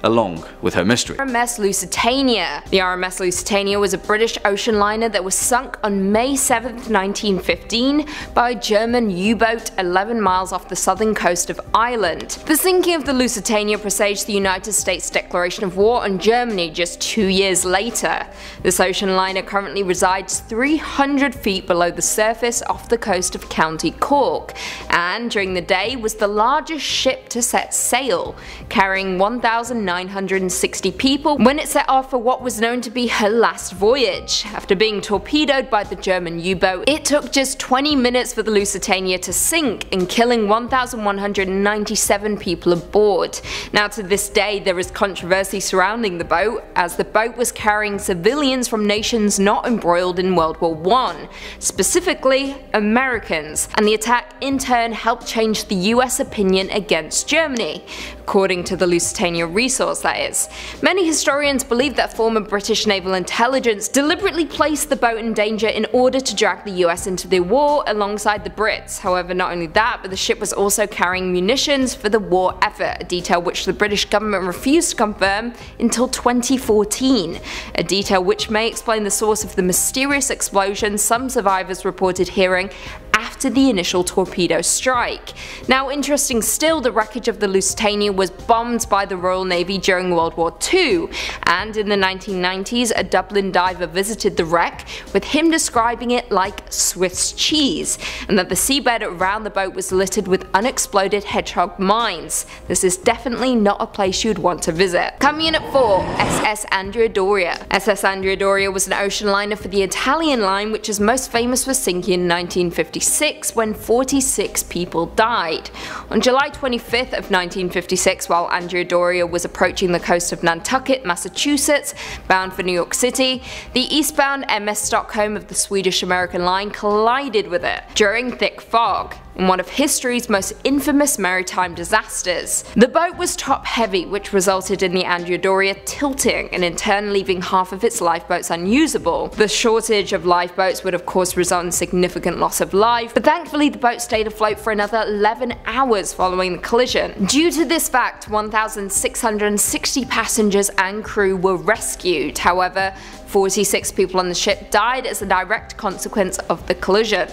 along with her mystery. RMS Lusitania. The RMS Lusitania was a British ocean liner that was sunk on May 7, 1915 by a German U-boat 11 miles off the southern coast of Ireland. The sinking of the Lusitania presaged the United States declaration of war on Germany just 2 years later. This ocean liner currently resides 300 feet below the surface off the coast of County Cork, and during the day was the largest ship to set sail, carrying 1,960 people when it set off for what was known to be her last voyage. After being torpedoed by the German U-boat, it took just 20 minutes for the Lusitania to sink and killing 1,197 people aboard. Now to this day there is controversy surrounding the boat, as the boat was carrying civilians from nations not embroiled in World War I, specifically Americans, and the attack in turn helped change the US opinion against Germany, according to the Lusitania resource, that is. Many historians believe that former British naval intelligence deliberately placed the boat in danger in order to drag the US into the war alongside the Brits. However, not only that, but the ship was also carrying munitions for the war effort, a detail which the British government refused to confirm until 2014, a detail which may explain the source of the mysterious explosion some survivors reported hearing after the initial torpedo strike. Now, interesting still, the wreckage of the Lusitania was bombed by the Royal Navy during World War II, and in the 1990s a Dublin diver visited the wreck, with him describing it like Swiss cheese, and that the seabed around the boat was littered with unexploded hedgehog mines. This is definitely not a place you'd want to visit. Coming in at 4, SS Andrea Doria. SS Andrea Doria was an ocean liner for the Italian line, which is most famous for sinking in 1956 when 46 people died. On July 25th of 1956, while Andrea Doria was approaching the coast of Nantucket, Massachusetts, bound for New York City, the eastbound MS Stockholm of the Swedish-American line collided with it during thick fog, in one of history's most infamous maritime disasters. The boat was top-heavy, which resulted in the Andrea Doria tilting and in turn leaving half of its lifeboats unusable. The shortage of lifeboats would of course result in significant loss of life, but thankfully the boat stayed afloat for another 11 hours following the collision. Due to this fact, 1,660 passengers and crew were rescued. However, 46 people on the ship died as a direct consequence of the collision.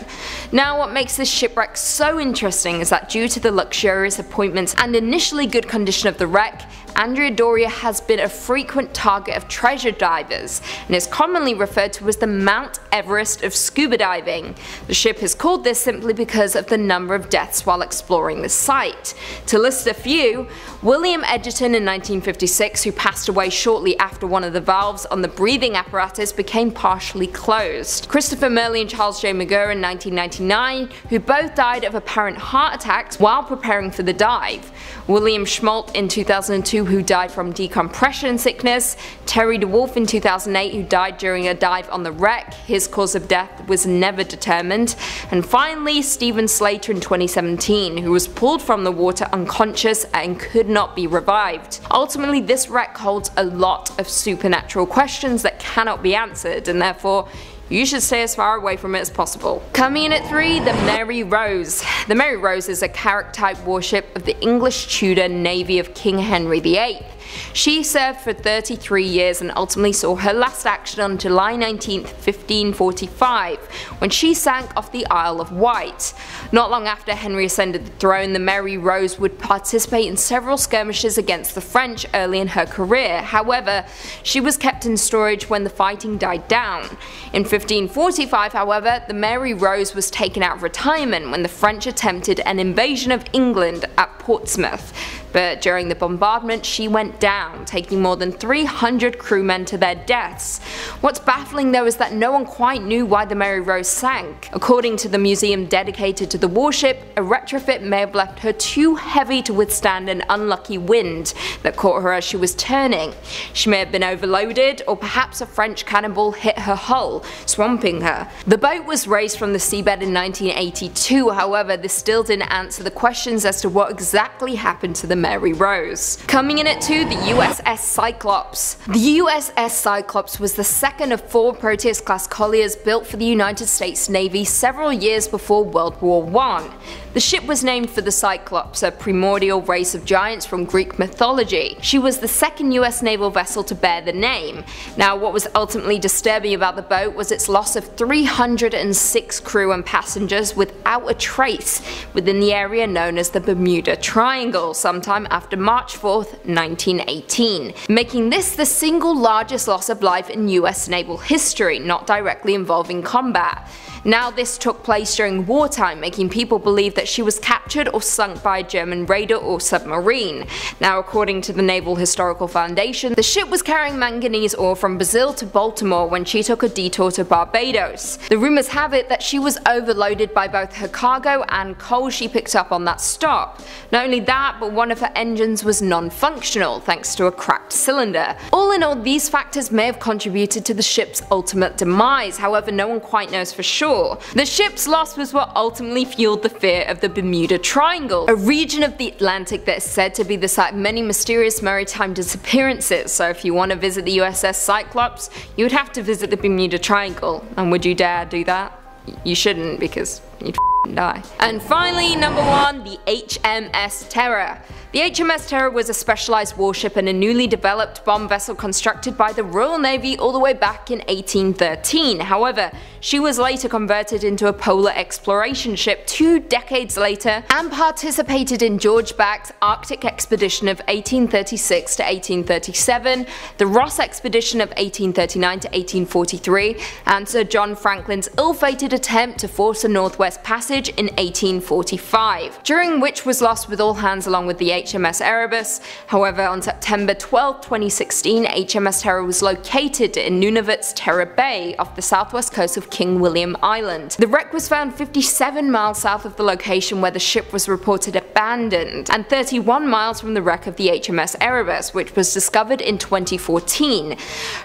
Now, what makes this shipwreck so interesting is that due to the luxurious appointments and initially good condition of the wreck, Andrea Doria has been a frequent target of treasure divers and is commonly referred to as the Mount Everest of scuba diving. The ship is called this simply because of the number of deaths while exploring the site. To list a few, William Edgerton in 1956, who passed away shortly after one of the valves on the breathing apparatus became partially closed. Christopher Murley and Charles J. McGurr in 1999, who both died of apparent heart attacks while preparing for the dive. William Schmolt in 2002, who died from decompression sickness. Terry DeWolf in 2008, who died during a dive on the wreck. His cause of death was never determined. And finally, Stephen Slater in 2017, who was pulled from the water unconscious and could not be revived. Ultimately, this wreck holds a lot of supernatural questions that cannot be answered, and therefore you should stay as far away from it as possible. Coming in at 3, the Mary Rose. The Mary Rose is a carrack-type warship of the English Tudor Navy of King Henry VIII. She served for 33 years and ultimately saw her last action on July 19, 1545, when she sank off the Isle of Wight. Not long after Henry ascended the throne, the Mary Rose would participate in several skirmishes against the French early in her career. However, she was kept in storage when the fighting died down. In 1545, however, the Mary Rose was taken out of retirement when the French attempted an invasion of England at Portsmouth. but during the bombardment she went down, taking more than 300 crewmen to their deaths. What's baffling though is that no one quite knew why the Mary Rose sank. According to the museum dedicated to the warship, a retrofit may have left her too heavy to withstand an unlucky wind that caught her as she was turning. She may have been overloaded, or perhaps a French cannonball hit her hull, swamping her. The boat was raised from the seabed in 1982, however this still didn't answer the questions as to what exactly happened to the Mary Rose. Coming in at 2, the USS Cyclops. The USS Cyclops was the second of 4 Proteus-class colliers built for the United States Navy several years before World War I. The ship was named for the Cyclops, a primordial race of giants from Greek mythology. She was the second US naval vessel to bear the name. Now, what was ultimately disturbing about the boat was its loss of 306 crew and passengers without a trace within the area known as the Bermuda Triangle sometime after March 4th, 1918, making this the single largest loss of life in US naval history, not directly involving combat. Now this took place during wartime, making people believe that she was captured or sunk by a German raider or submarine. Now according to the Naval Historical Foundation, the ship was carrying manganese ore from Brazil to Baltimore when she took a detour to Barbados. The rumours have it that she was overloaded by both her cargo and coal she picked up on that stop. Not only that, but one of her engines was non-functional thanks to a cracked cylinder. All in all, these factors may have contributed to the ship's ultimate demise, however no one quite knows for sure. The ship's loss was what ultimately fueled the fear of the Bermuda Triangle, a region of the Atlantic that is said to be the site of many mysterious maritime disappearances. So if you want to visit the USS Cyclops, you would have to visit the Bermuda Triangle. And would you dare do that? You shouldn't, because you'd die. And finally, number 1, the HMS Terror. The HMS Terror was a specialized warship and a newly developed bomb vessel constructed by the Royal Navy all the way back in 1813. However, she was later converted into a polar exploration ship 2 decades later and participated in George Back's Arctic expedition of 1836 to 1837, the Ross expedition of 1839 to 1843, and Sir John Franklin's ill-fated attempt to force a Northwest Passage in 1845, during which was lost with all hands along with the HMS Erebus. However, on September 12, 2016, HMS Terror was located in Nunavut's Terror Bay off the southwest coast of King William Island. The wreck was found 57 miles south of the location where the ship was reported abandoned, and 31 miles from the wreck of the HMS Erebus, which was discovered in 2014.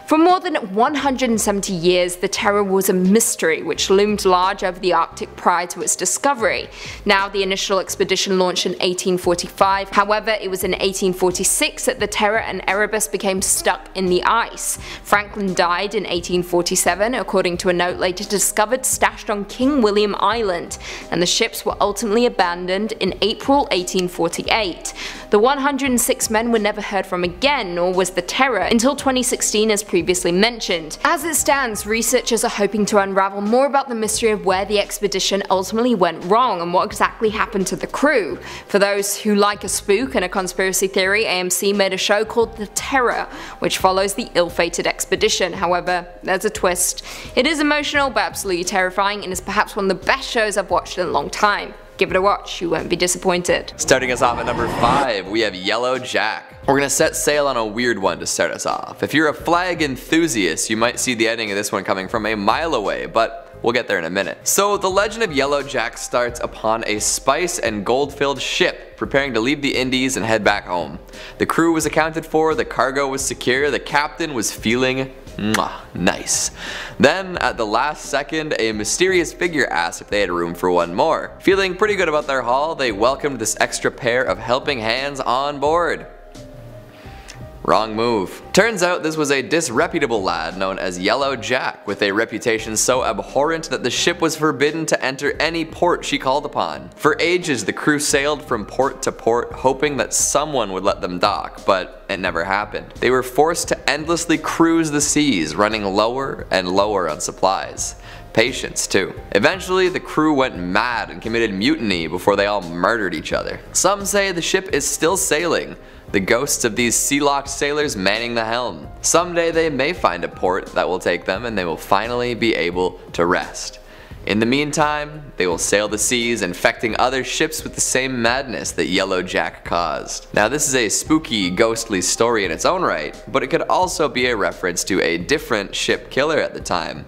For more than 170 years, the Terror was a mystery which loomed large over the Arctic prior to its discovery. Now, the initial expedition launched in 1845, however it was in 1846 that the Terror and Erebus became stuck in the ice. Franklin died in 1847, according to a note later discovered stashed on King William Island, and the ships were ultimately abandoned in April 1848. The 106 men were never heard from again, nor was the Terror, until 2016 as previously mentioned. As it stands, researchers are hoping to unravel more about the mystery of where the expedition ultimately went wrong and what exactly happened to the crew. For those who like a spook and a conspiracy theory, AMC made a show called The Terror, which follows the ill-fated expedition. However, there's a twist. It is emotional but absolutely terrifying, and is perhaps one of the best shows I've watched in a long time. Give it a watch, you won't be disappointed. Starting us off at number 5, we have Yellow Jack. We're gonna set sail on a weird one to start us off. If you're a flag enthusiast, you might see the ending of this one coming from a mile away, but we'll get there in a minute. So the legend of Yellow Jack starts upon a spice and gold filled ship preparing to leave the Indies and head back home. The crew was accounted for, the cargo was secure, the captain was feeling nice. Then, at the last second, a mysterious figure asked if they had room for one more. Feeling pretty good about their haul, they welcomed this extra pair of helping hands on board. Wrong move. Turns out this was a disreputable lad known as Yellow Jack, with a reputation so abhorrent that the ship was forbidden to enter any port she called upon. For ages the crew sailed from port to port hoping that someone would let them dock, but it never happened. They were forced to endlessly cruise the seas, running lower and lower on supplies. Patience too. Eventually the crew went mad and committed mutiny before they all murdered each other. Some say the ship is still sailing, the ghosts of these sea-locked sailors manning the helm. Someday they may find a port that will take them and they will finally be able to rest In the meantime, they will sail the seas, infecting other ships with the same madness that Yellow Jack caused. Now this is a spooky, ghostly story in its own right, but it could also be a reference to a different ship killer at the time.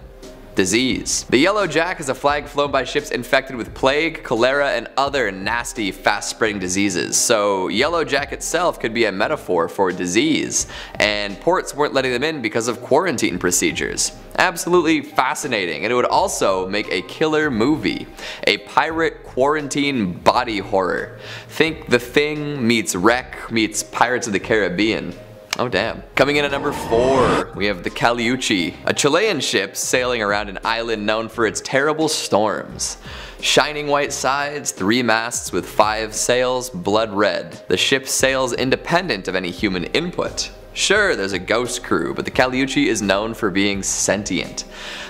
Disease. The Yellow Jack is a flag flown by ships infected with plague, cholera, and other nasty, fast-spreading diseases. So Yellow Jack itself could be a metaphor for disease, and ports weren't letting them in because of quarantine procedures. Absolutely fascinating, and it would also make a killer movie. A pirate quarantine body horror. Think The Thing meets Wreck meets Pirates of the Caribbean. Oh damn. Coming in at number 4, we have the Caleuche, a Chilean ship sailing around an island known for its terrible storms. Shining white sides, 3 masts with 5 sails, blood red. The ship sails independent of any human input. Sure, there's a ghost crew, but the Caleuche is known for being sentient.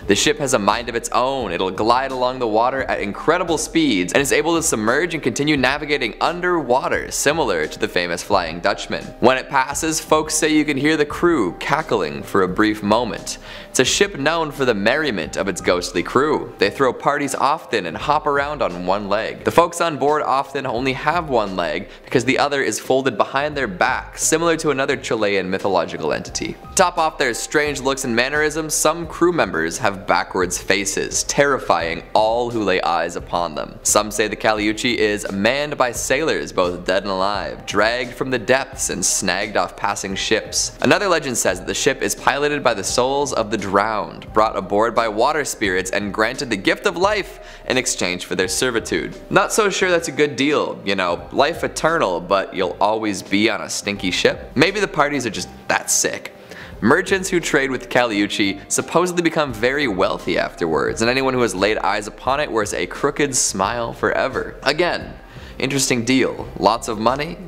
The ship has a mind of its own. It'll glide along the water at incredible speeds and is able to submerge and continue navigating underwater, similar to the famous Flying Dutchman. When it passes, folks say you can hear the crew cackling for a brief moment. It's a ship known for the merriment of its ghostly crew. They throw parties often and hop around on one leg. The folks on board often only have one leg because the other is folded behind their back, similar to another Chilean mythological entity. To top off their strange looks and mannerisms, some crew members have backwards faces, terrifying all who lay eyes upon them. Some say the Caleuche is manned by sailors, both dead and alive, dragged from the depths and snagged off passing ships. Another legend says that the ship is piloted by the souls of the drowned, brought aboard by water spirits and granted the gift of life in exchange for their servitude. Not so sure that's a good deal, you know, life eternal, but you'll always be on a stinky ship? Maybe the parties are just that sick. Merchants who trade with the Caleuche supposedly become very wealthy afterwards, and anyone who has laid eyes upon it wears a crooked smile forever. Again, interesting deal. Lots of money,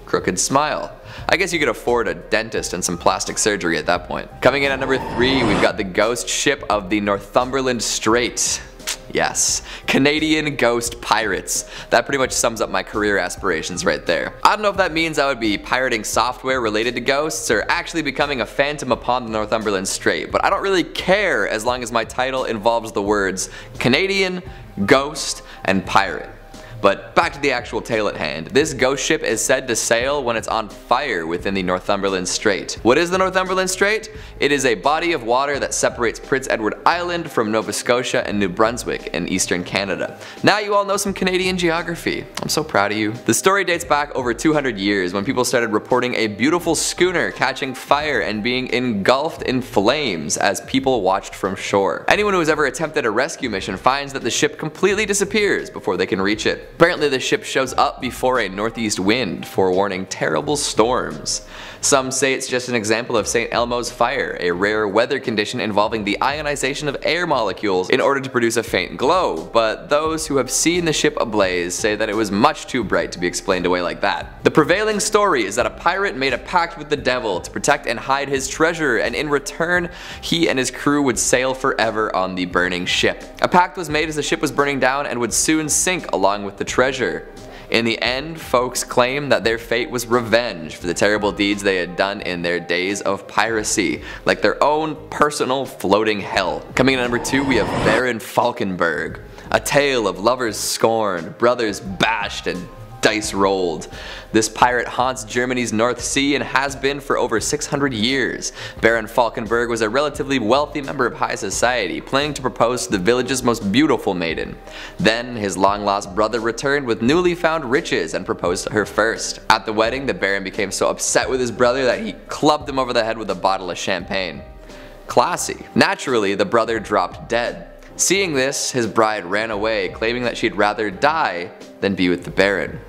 crooked smile. I guess you could afford a dentist and some plastic surgery at that point. Coming in at number 3, we've got the ghost ship of the Northumberland Strait. Yes, Canadian ghost pirates. That pretty much sums up my career aspirations right there. I don't know if that means I would be pirating software related to ghosts or actually becoming a phantom upon the Northumberland Strait, but I don't really care as long as my title involves the words Canadian, ghost, and pirate. But back to the actual tale at hand. This ghost ship is said to sail when it's on fire within the Northumberland Strait. What is the Northumberland Strait? It is a body of water that separates Prince Edward Island from Nova Scotia and New Brunswick in eastern Canada. Now you all know some Canadian geography. I'm so proud of you. The story dates back over 200 years when people started reporting a beautiful schooner catching fire and being engulfed in flames as people watched from shore. Anyone who has ever attempted a rescue mission finds that the ship completely disappears before they can reach it. Apparently the ship shows up before a northeast wind, forewarning terrible storms. Some say it's just an example of St. Elmo's fire, a rare weather condition involving the ionization of air molecules in order to produce a faint glow, but those who have seen the ship ablaze say that it was much too bright to be explained away like that. The prevailing story is that a pirate made a pact with the devil to protect and hide his treasure, and in return he and his crew would sail forever on the burning ship. A pact was made as the ship was burning down and would soon sink along with the treasure. In the end, folks claim that their fate was revenge for the terrible deeds they had done in their days of piracy, like their own personal floating hell. Coming in at number 2, we have Baron Falkenberg, a tale of lovers scorned, brothers bashed, and dice rolled. This pirate haunts Germany's North Sea and has been for over 600 years. Baron Falkenberg was a relatively wealthy member of high society, planning to propose to the village's most beautiful maiden. Then his long-lost brother returned with newly found riches and proposed to her first. At the wedding, the Baron became so upset with his brother that he clubbed him over the head with a bottle of champagne. Classy. Naturally, the brother dropped dead. Seeing this, his bride ran away, claiming that she'd rather die than be with the Baron.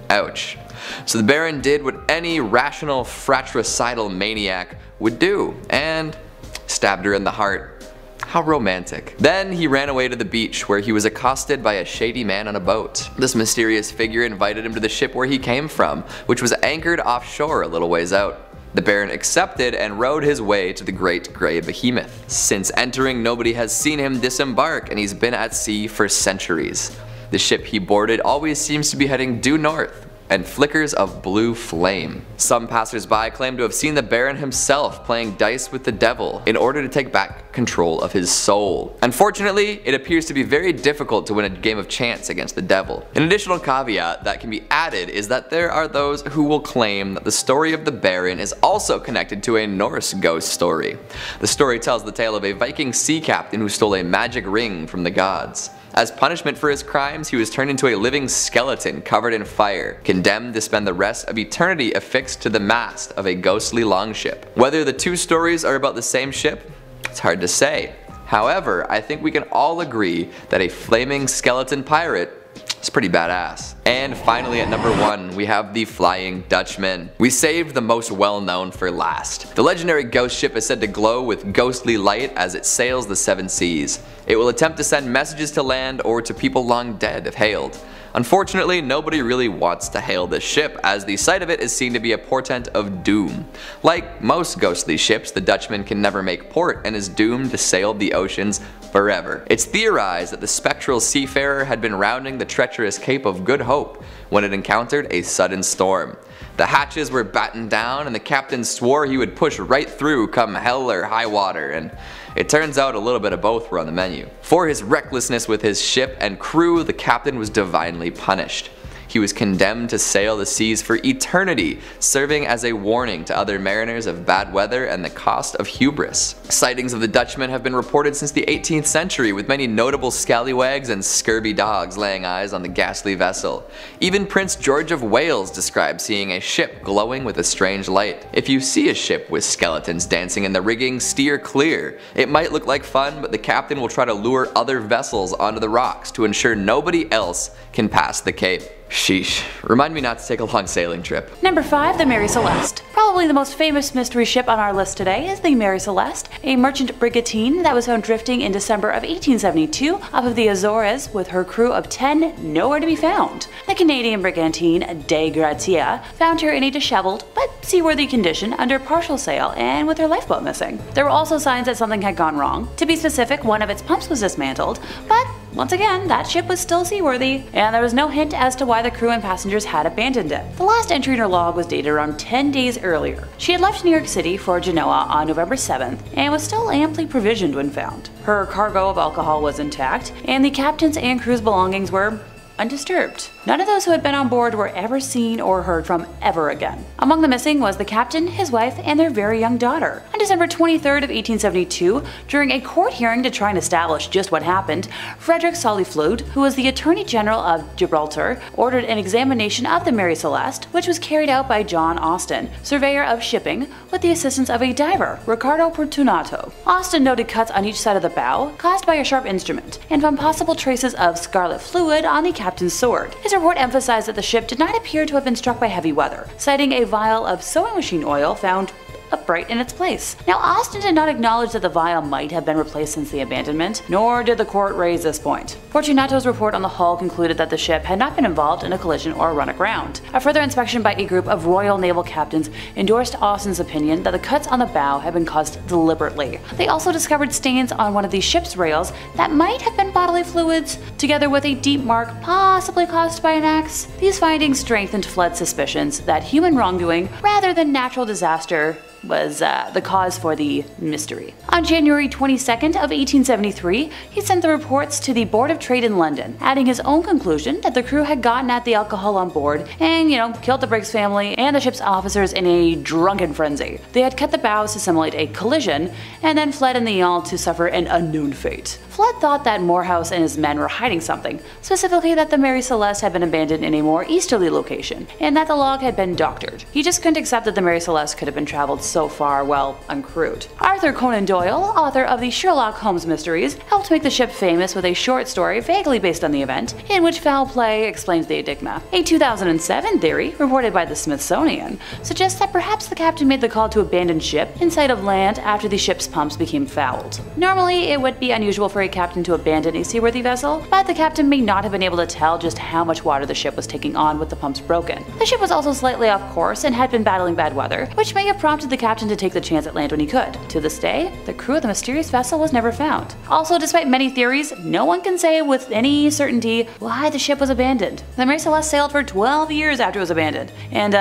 Ouch. So the Baron did what any rational fratricidal maniac would do, and stabbed her in the heart. How romantic. Then he ran away to the beach where he was accosted by a shady man on a boat. This mysterious figure invited him to the ship where he came from, which was anchored offshore a little ways out. The Baron accepted and rowed his way to the Great Grey Behemoth. Since entering, nobody has seen him disembark, and he's been at sea for centuries. The ship he boarded always seems to be heading due north, and flickers of blue flame. Some passersby claim to have seen the Baron himself playing dice with the devil in order to take back back control of his soul. Unfortunately, it appears to be very difficult to win a game of chance against the devil. An additional caveat that can be added is that there are those who will claim that the story of the Baron is also connected to a Norse ghost story. The story tells the tale of a Viking sea captain who stole a magic ring from the gods. As punishment for his crimes, he was turned into a living skeleton covered in fire, condemned to spend the rest of eternity affixed to the mast of a ghostly longship. Whether the two stories are about the same ship, it's hard to say. However, I think we can all agree that a flaming skeleton pirate is pretty badass. And finally at number 1, we have the Flying Dutchman. We saved the most well known for last. The legendary ghost ship is said to glow with ghostly light as it sails the 7 seas. It will attempt to send messages to land or to people long dead if hailed. Unfortunately, nobody really wants to hail this ship, as the sight of it is seen to be a portent of doom. Like most ghostly ships, the Dutchman can never make port and is doomed to sail the oceans forever. It's theorized that the spectral seafarer had been rounding the treacherous Cape of Good Hope when it encountered a sudden storm. The hatches were battened down and the captain swore he would push right through come hell or high water, and it turns out a little bit of both were on the menu. For his recklessness with his ship and crew, the captain was divinely punished. He was condemned to sail the seas for eternity, serving as a warning to other mariners of bad weather and the cost of hubris. Sightings of the Dutchman have been reported since the 18th century, with many notable scallywags and scurvy dogs laying eyes on the ghastly vessel. Even Prince George of Wales described seeing a ship glowing with a strange light. If you see a ship with skeletons dancing in the rigging, steer clear. It might look like fun, but the captain will try to lure other vessels onto the rocks to ensure nobody else can pass the cape. Sheesh. Remind me not to take a long sailing trip. Number 5, the Mary Celeste. Probably the most famous mystery ship on our list today is the Mary Celeste, a merchant brigantine that was found drifting in December of 1872 off of the Azores with her crew of 10 nowhere to be found. The Canadian brigantine De Gratia found her in a disheveled but seaworthy condition under partial sail and with her lifeboat missing. There were also signs that something had gone wrong. To be specific, one of its pumps was dismantled, but once again, that ship was still seaworthy, and there was no hint as to why the crew and passengers had abandoned it. The last entry in her log was dated around 10 days earlier. She had left New York City for Genoa on November 7th and was still amply provisioned when found. Her cargo of alcohol was intact, and the captain's and crew's belongings were undisturbed. None of those who had been on board were ever seen or heard from ever again. Among the missing was the captain, his wife, and their very young daughter. On December 23rd of 1872, during a court hearing to try and establish just what happened, Frederick Soliflude, who was the Attorney General of Gibraltar, ordered an examination of the Mary Celeste, which was carried out by John Austin, surveyor of shipping, with the assistance of a diver, Ricardo Fortunato. Austin noted cuts on each side of the bow, caused by a sharp instrument, and found possible traces of scarlet fluid on the captain's sword. His report emphasized that the ship did not appear to have been struck by heavy weather, citing a vial of sewing machine oil found upright in its place. Now, Austin did not acknowledge that the vial might have been replaced since the abandonment, nor did the court raise this point. Fortunato's report on the hull concluded that the ship had not been involved in a collision or run aground. A further inspection by a group of Royal Naval captains endorsed Austin's opinion that the cuts on the bow had been caused deliberately. They also discovered stains on one of the ship's rails that might have been bodily fluids, together with a deep mark possibly caused by an axe. These findings strengthened Flood's suspicions that human wrongdoing, rather than natural disaster, was the cause for the mystery. On January 22nd of 1873, he sent the reports to the Board of Trade in London, adding his own conclusion that the crew had gotten at the alcohol on board and, killed the Briggs family and the ship's officers in a drunken frenzy. They had cut the bows to simulate a collision and then fled in the yawl to suffer an unknown fate. Flood thought that Morehouse and his men were hiding something, specifically that the Mary Celeste had been abandoned in a more easterly location, and that the log had been doctored. He just couldn't accept that the Mary Celeste could have been traveled so far, uncrewed. Arthur Conan Doyle, author of the Sherlock Holmes mysteries, helped make the ship famous with a short story vaguely based on the event, in which foul play explains the enigma. A 2007 theory, reported by the Smithsonian, suggests that perhaps the captain made the call to abandon ship in sight of land after the ship's pumps became fouled. Normally, it would be unusual for a captain to abandon a seaworthy vessel, but the captain may not have been able to tell just how much water the ship was taking on with the pumps broken. The ship was also slightly off course and had been battling bad weather, which may have prompted the captain to take the chance at land when he could. To this day, the crew of the mysterious vessel was never found. Also, despite many theories, no one can say with any certainty why the ship was abandoned. The Mary Celeste sailed for 12 years after it was abandoned, and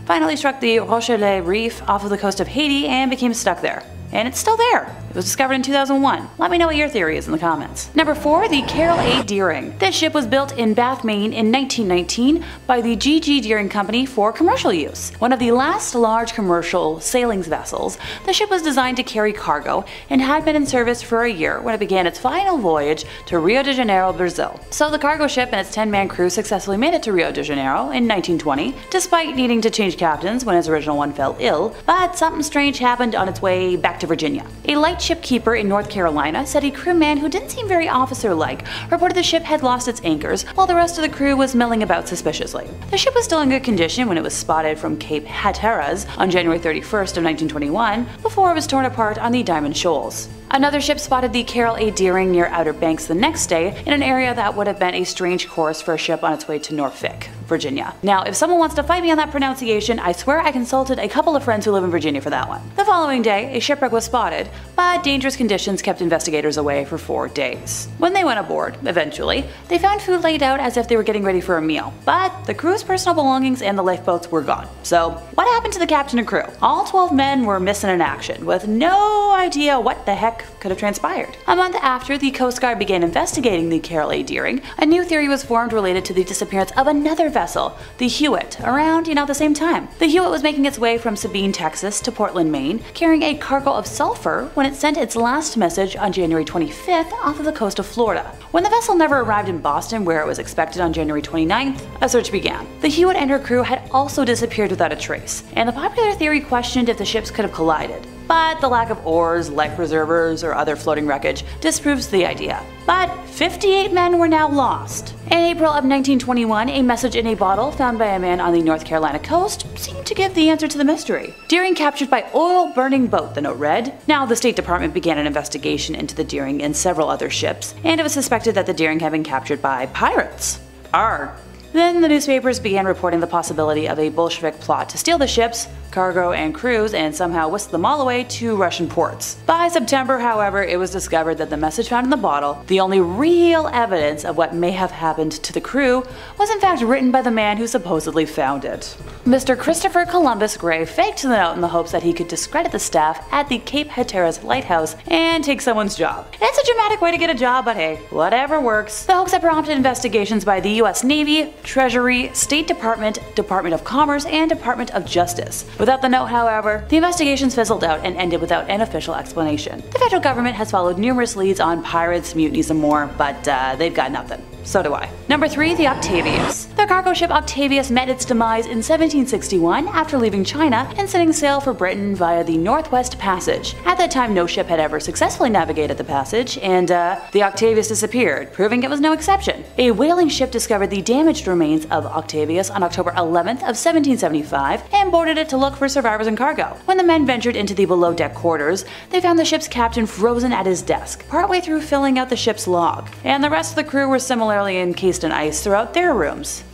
finally struck the Rochelle Reef off of the coast of Haiti and became stuck there. and it's still there. It was discovered in 2001. Let me know what your theory is in the comments. Number 4, the Carroll A. Deering. This ship was built in Bath, Maine in 1919 by the G.G. Deering Company for commercial use. One of the last large commercial sailing vessels, the ship was designed to carry cargo and had been in service for a year when it began its final voyage to Rio de Janeiro, Brazil. So the cargo ship and its 10-man crew successfully made it to Rio de Janeiro in 1920, despite needing to change captains when its original one fell ill, but something strange happened on its way back to Virginia. A lightship keeper in North Carolina said a crewman who didn't seem very officer-like reported the ship had lost its anchors while the rest of the crew was milling about suspiciously. The ship was still in good condition when it was spotted from Cape Hatteras on January 31st of 1921, before it was torn apart on the Diamond Shoals. Another ship spotted the Carroll A. Deering near Outer Banks the next day in an area that would have been a strange course for a ship on its way to Norfolk, Virginia. Now, if someone wants to fight me on that pronunciation, I swear I consulted a couple of friends who live in Virginia for that one. The following day, a shipwreck was spotted, but dangerous conditions kept investigators away for 4 days. When they went aboard, eventually, they found food laid out as if they were getting ready for a meal, but the crew's personal belongings and the lifeboats were gone. So, what happened to the captain and crew? All 12 men were missing in action, with no idea what the heck could have transpired. A month after the Coast Guard began investigating the Carroll A. Deering, a new theory was formed related to the disappearance of another vessel, the Hewitt, around, the same time. The Hewitt was making its way from Sabine, Texas to Portland, Maine, carrying a cargo of sulfur when it sent its last message on January 25th off of the coast of Florida. When the vessel never arrived in Boston where it was expected on January 29th, a search began. The Hewitt and her crew had also disappeared without a trace, and the popular theory questioned if the ships could have collided. But the lack of oars, life preservers, or other floating wreckage disproves the idea. But 58 men were now lost. In April of 1921, a message in a bottle found by a man on the North Carolina coast seemed to give the answer to the mystery. Deering captured by oil-burning boat, the note read. Now, the State Department began an investigation into the Deering and several other ships, and it was suspected that the Deering had been captured by pirates. Arr. Then the newspapers began reporting the possibility of a Bolshevik plot to steal the ships, cargo, and crews and somehow whisk them all away to Russian ports. By September, however, it was discovered that the message found in the bottle, the only real evidence of what may have happened to the crew, was in fact written by the man who supposedly found it. Mr. Christopher Columbus Gray faked the note in the hopes that he could discredit the staff at the Cape Hatteras lighthouse and take someone's job. It's a dramatic way to get a job, but hey, whatever works. The hoax had prompted investigations by the US Navy, Treasury, State Department, Department of Commerce, and Department of Justice. Without the note, however, the investigations fizzled out and ended without an official explanation. The federal government has followed numerous leads on pirates, mutinies, and more, but they've got nothing. So do I. Number 3, the Octavius. The cargo ship Octavius met its demise in 1761 after leaving China and setting sail for Britain via the Northwest Passage. At that time, no ship had ever successfully navigated the passage, and the Octavius disappeared, proving it was no exception. A whaling ship discovered the damaged remains of Octavius on October 11th of 1775 and boarded it to look for survivors and cargo. When the men ventured into the below-deck quarters, they found the ship's captain frozen at his desk, partway through filling out the ship's log, and the rest of the crew were similarly encased in ice throughout their rooms.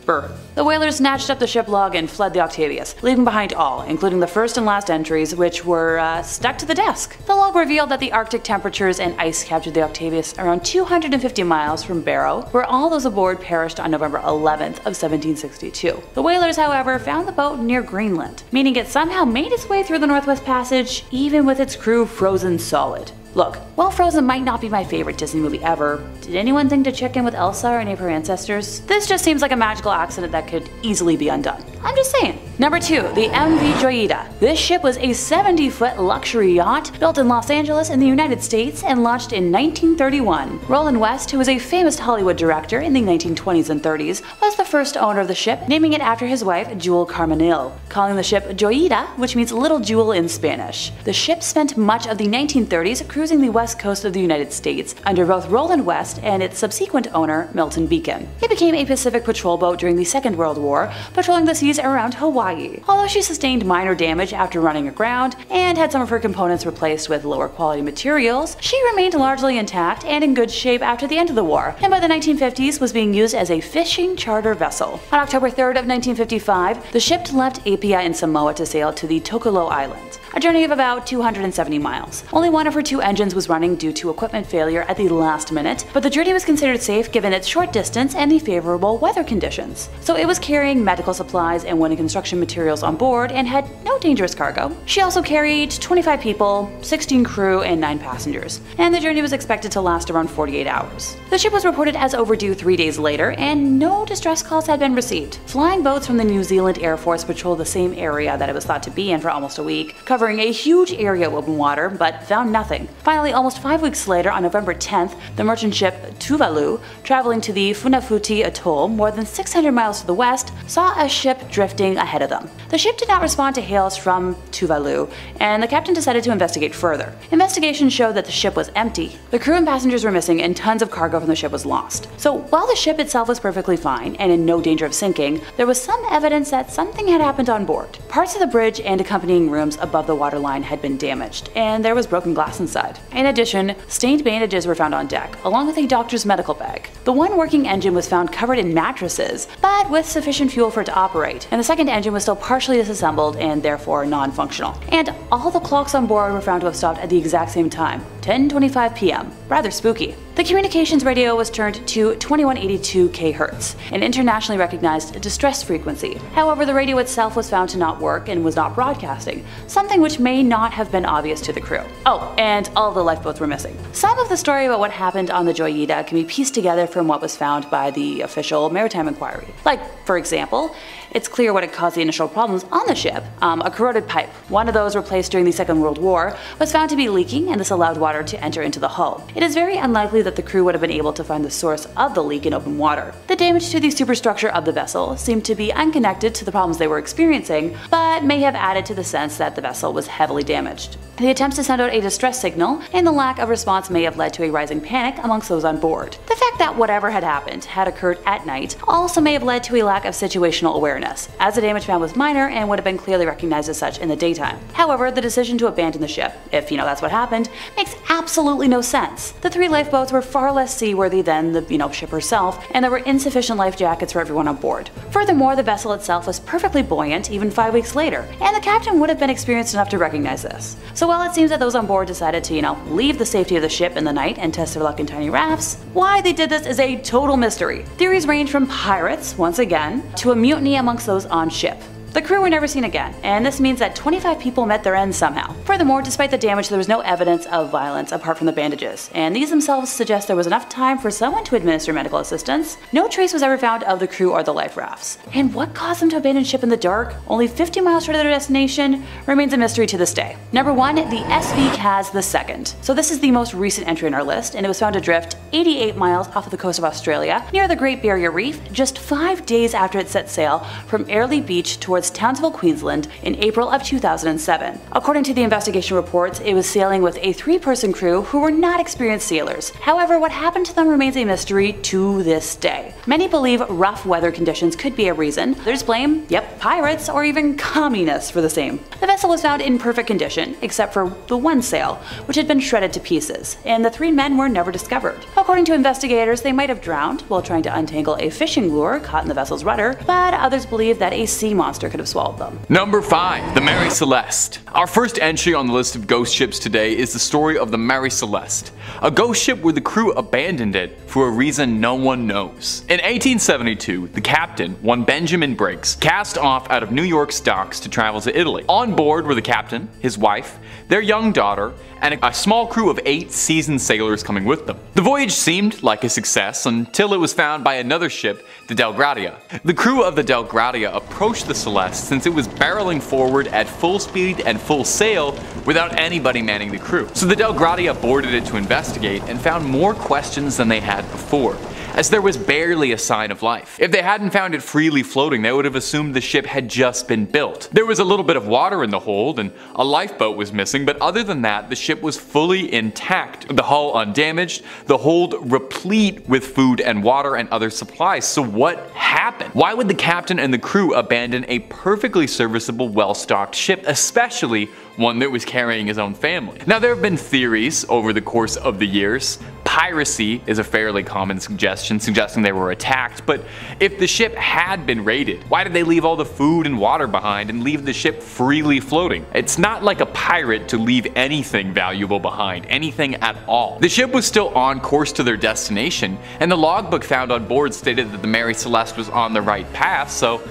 Brr. The whalers snatched up the ship log and fled the Octavius, leaving behind all, including the first and last entries, which were stuck to the desk. The log revealed that the Arctic temperatures and ice captured the Octavius around 250 miles from Barrow, where all those aboard perished on November 11th of 1762. The whalers, however, found the boat near Greenland, meaning it somehow made its way through the Northwest Passage, even with its crew frozen solid. Look, while Frozen might not be my favorite Disney movie ever, did anyone think to check in with Elsa or any of her ancestors? This just seems like a magical accident that could easily be undone. I'm just saying. Number 2, the MV Joyita. This ship was a 70-foot luxury yacht built in Los Angeles in the United States and launched in 1931. Roland West, who was a famous Hollywood director in the 1920s and 30s, was the first owner of the ship, naming it after his wife, Jewel Carmenil, calling the ship Joyita, which means little jewel in Spanish. The ship spent much of the 1930s cruising the west coast of the United States under both Roland West and its subsequent owner, Milton Beacon. It became a Pacific patrol boat during the Second World War, patrolling the seas around Hawaii. Although she sustained minor damage after running aground and had some of her components replaced with lower quality materials, she remained largely intact and in good shape after the end of the war, and by the 1950s was being used as a fishing charter vessel. On October 3rd of 1955, the ship left Apia in Samoa to sail to the Tokelau Island. a journey of about 270 miles. Only one of her 2 engines was running due to equipment failure at the last minute, but the journey was considered safe given its short distance and the favorable weather conditions. So it was carrying medical supplies and wooden construction materials on board and had no dangerous cargo. She also carried 25 people, 16 crew, and 9 passengers, and the journey was expected to last around 48 hours. The ship was reported as overdue 3 days later, and no distress calls had been received. Flying boats from the New Zealand Air Force patrolled the same area that it was thought to be in for almost a week, covering a huge area of open water, but found nothing. Finally, almost 5 weeks later, on November 10th, the merchant ship Tuvalu, traveling to the Funafuti Atoll, more than 600 miles to the west, saw a ship drifting ahead of them. The ship did not respond to hails from Tuvalu, and the captain decided to investigate further. Investigation showed that the ship was empty. The crew and passengers were missing, and tons of cargo from the ship was lost. So while the ship itself was perfectly fine and in no danger of sinking, there was some evidence that something had happened on board. Parts of the bridge and accompanying rooms above the waterline had been damaged, and there was broken glass inside. In addition, stained bandages were found on deck, along with a doctor's medical bag. The one working engine was found covered in mattresses, but with sufficient fuel for it to operate, and the second engine was still partially disassembled and therefore non-functional. And all the clocks on board were found to have stopped at the exact same time, 10:25 p.m. Rather spooky. The communications radio was turned to 2182 kHz, an internationally recognized distress frequency. However, the radio itself was found to not work and was not broadcasting, something which may not have been obvious to the crew. Oh, and all the lifeboats were missing. Some of the story about what happened on the Joyita can be pieced together from what was found by the official maritime inquiry. Like, for example, it's clear what had caused the initial problems on the ship. A corroded pipe, one of those replaced during the Second World War, was found to be leaking, and this allowed water to enter into the hull. It is very unlikely that the crew would have been able to find the source of the leak in open water. The damage to the superstructure of the vessel seemed to be unconnected to the problems they were experiencing, but may have added to the sense that the vessel was heavily damaged. The attempts to send out a distress signal and the lack of response may have led to a rising panic amongst those on board. The fact that whatever had happened had occurred at night also may have led to a lack of situational awareness, as the damage found was minor and would have been clearly recognized as such in the daytime. However, the decision to abandon the ship, if that's what happened, makes absolutely no sense. The 3 lifeboats were far less seaworthy than the ship herself, and there were insufficient life jackets for everyone on board. Furthermore, the vessel itself was perfectly buoyant even 5 weeks later, and the captain would have been experienced enough to recognize this. So while it seems that those on board decided to, leave the safety of the ship in the night and test their luck in tiny rafts, why they did this is a total mystery. Theories range from pirates, once again, to a mutiny amongst those on ship. The crew were never seen again, and this means that 25 people met their end somehow. Furthermore, despite the damage, there was no evidence of violence apart from the bandages, and these themselves suggest there was enough time for someone to administer medical assistance. No trace was ever found of the crew or the life rafts. And what caused them to abandon ship in the dark, only 50 miles short of their destination, remains a mystery to this day. Number 1, the SV Kaz II. So this is the most recent entry in our list, and it was found adrift 88 miles off of the coast of Australia, near the Great Barrier Reef, just 5 days after it set sail from Airlie Beach towards Townsville, Queensland in April of 2007. According to the investigation reports, it was sailing with a 3-person crew who were not experienced sailors. However, what happened to them remains a mystery to this day. Many believe rough weather conditions could be a reason. Others blame, pirates or even communists for the same. The vessel was found in perfect condition, except for the one sail, which had been shredded to pieces, and the 3 men were never discovered. According to investigators, they might have drowned while trying to untangle a fishing lure caught in the vessel's rudder, but others believe that a sea monster could have swallowed them. Number 5. The Mary Celeste. Our first entry on the list of ghost ships today is the story of the Mary Celeste, a ghost ship where the crew abandoned it for a reason no one knows. In 1872, the captain, one Benjamin Briggs, cast off out of New York's docks to travel to Italy. On board were the captain, his wife, their young daughter, and a small crew of 8 seasoned sailors coming with them. The voyage seemed like a success until it was found by another ship, the Del Gratia. The crew of the Del Gratia approached the Celeste since it was barreling forward at full speed and full sail without anybody manning the crew. So the Del Gratia boarded it to investigate and found more questions than they had before, as there was barely a sign of life. If they hadn't found it freely floating, they would have assumed the ship had just been built. There was a little bit of water in the hold and a lifeboat was missing, but other than that, the ship was fully intact, the hull undamaged, the hold replete with food and water and other supplies. So what happened? Why would the captain and the crew abandon a perfectly serviceable, well-stocked ship, especially one that was carrying his own family? Now, there have been theories over the course of the years. piracy is a fairly common suggestion, suggesting they were attacked, but if the ship had been raided, why did they leave all the food and water behind and leave the ship freely floating? It's not like a pirate to leave anything valuable behind, anything at all. The ship was still on course to their destination, and the logbook found on board stated that the Mary Celeste was on the right path, so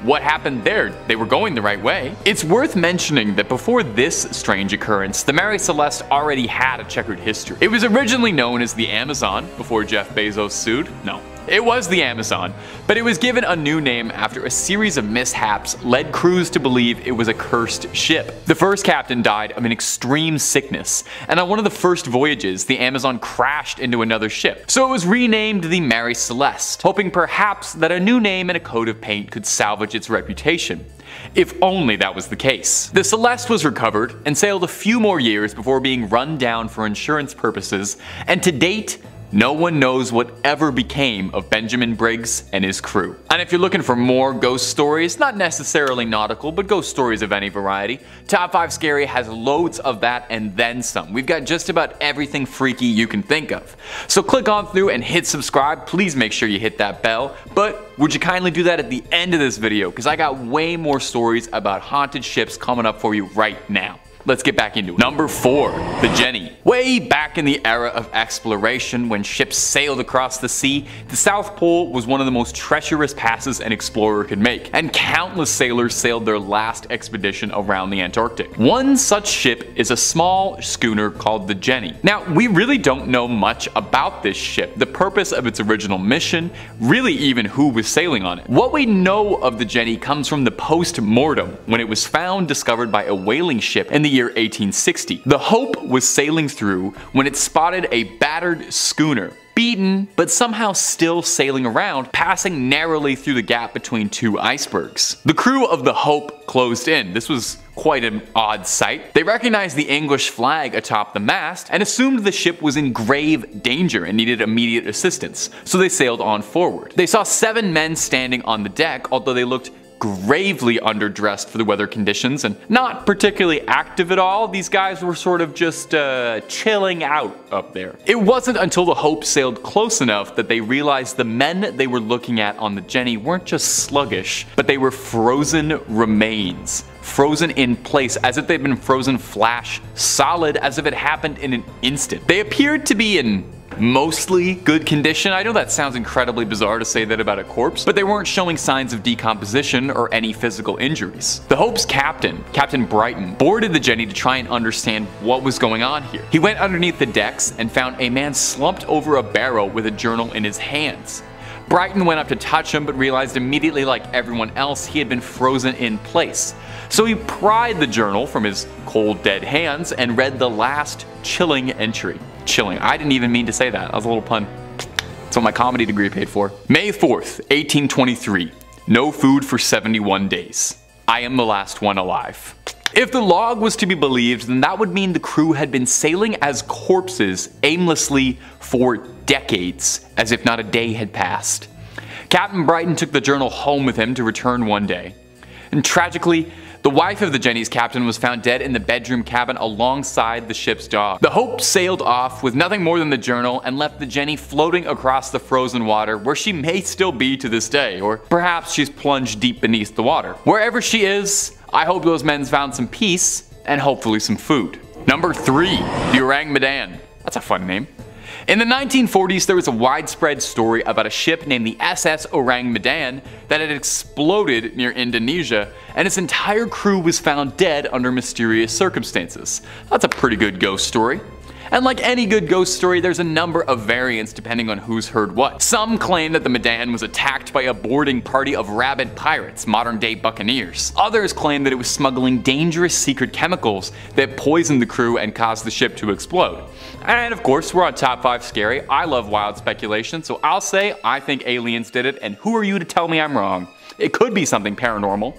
what happened there? They were going the right way. It's worth mentioning that before this strange occurrence, the Mary Celeste already had a checkered history. It was originally known as the Amazon before Jeff Bezos sued. No. It was the Amazon, but it was given a new name after a series of mishaps led crews to believe it was a cursed ship. The first captain died of an extreme sickness, and on one of the first voyages, the Amazon crashed into another ship. So it was renamed the Mary Celeste, hoping perhaps that a new name and a coat of paint could salvage its reputation. If only that was the case. The Celeste was recovered and sailed a few more years before being run down for insurance purposes, and to date, no one knows what ever became of Benjamin Briggs and his crew. And if you're looking for more ghost stories, not necessarily nautical, but ghost stories of any variety, Top 5 Scary has loads of that and then some. We've got just about everything freaky you can think of. So click on through and hit subscribe. Please make sure you hit that bell. But would you kindly do that at the end of this video, because I got way more stories about haunted ships coming up for you right now. Let's get back into it. Number 4. The Jenny. Way back in the era of exploration, when ships sailed across the sea, the South Pole was one of the most treacherous passes an explorer could make, and countless sailors sailed their last expedition around the Antarctic. One such ship is a small schooner called the Jenny. Now, we really don't know much about this ship, the purpose of its original mission, really even who was sailing on it. What we know of the Jenny comes from the post-mortem, when it was found discovered by a whaling ship in the year 1860. The Hope was sailing through when it spotted a battered schooner, beaten but somehow still sailing around, passing narrowly through the gap between two icebergs. The crew of the Hope closed in. This was quite an odd sight. They recognized the English flag atop the mast and assumed the ship was in grave danger and needed immediate assistance, so they sailed on forward. They saw 7 men standing on the deck, although they looked gravely underdressed for the weather conditions and not particularly active at all. These guys were sort of just chilling out up there. It wasn't until the Hope sailed close enough that they realized the men they were looking at on the Jenny weren't just sluggish, but they were frozen remains. Frozen in place, as if they'd been frozen flash solid, as if it happened in an instant. They appeared to be in mostly good condition. I know that sounds incredibly bizarre to say that about a corpse, but they weren't showing signs of decomposition or any physical injuries. The Hope's captain, Captain Brighton, boarded the Jenny to try and understand what was going on here. He went underneath the decks and found a man slumped over a barrel with a journal in his hands. Brighton went up to touch him, but realized immediately, like everyone else, he had been frozen in place. So he pried the journal from his cold, dead hands and read the last chilling entry. Chilling. I didn't even mean to say that. That was a little pun. That's what my comedy degree paid for. May 4th, 1823. No food for 71 days. I am the last one alive. If the log was to be believed, then that would mean the crew had been sailing as corpses aimlessly for decades, as if not a day had passed. Captain Brighton took the journal home with him to return one day. And tragically, the wife of the Jenny's captain was found dead in the bedroom cabin alongside the ship's dog. The Hope sailed off with nothing more than the journal and left the Jenny floating across the frozen water, where she may still be to this day, or perhaps she's plunged deep beneath the water. Wherever she is, I hope those men found some peace and hopefully some food. Number 3. The Orang Medan. That's a fun name. In the 1940s, there was a widespread story about a ship named the SS Orang Medan that had exploded near Indonesia, and its entire crew was found dead under mysterious circumstances. That's a pretty good ghost story. And like any good ghost story, there's a number of variants depending on who's heard what. Some claim that the Medan was attacked by a boarding party of rabid pirates, modern-day buccaneers. Others claim that it was smuggling dangerous secret chemicals that poisoned the crew and caused the ship to explode. And of course, we're on Top 5 Scary. I love wild speculation, so I'll say I think aliens did it, and who are you to tell me I'm wrong? It could be something paranormal.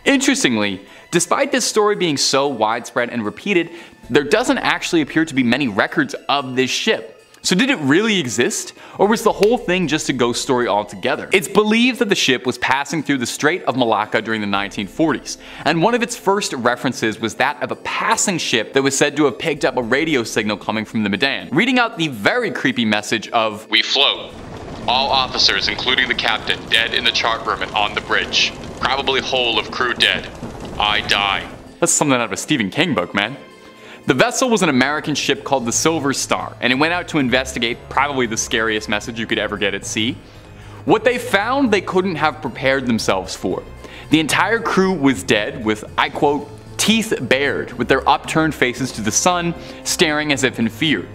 Interestingly, despite this story being so widespread and repeated, there doesn't actually appear to be many records of this ship. So did it really exist, or was the whole thing just a ghost story altogether? It's believed that the ship was passing through the Strait of Malacca during the 1940s, and one of its first references was that of a passing ship that was said to have picked up a radio signal coming from the Medan, reading out the very creepy message of, "We float. All officers, including the captain, dead in the chart room and on the bridge. Probably whole of crew dead. I die." That's something out of a Stephen King book, man. The vessel was an American ship called the Silver Star, and it went out to investigate probably the scariest message you could ever get at sea. What they found they couldn't have prepared themselves for. The entire crew was dead with, I quote, "teeth bared, with their upturned faces to the sun, staring as if in fear."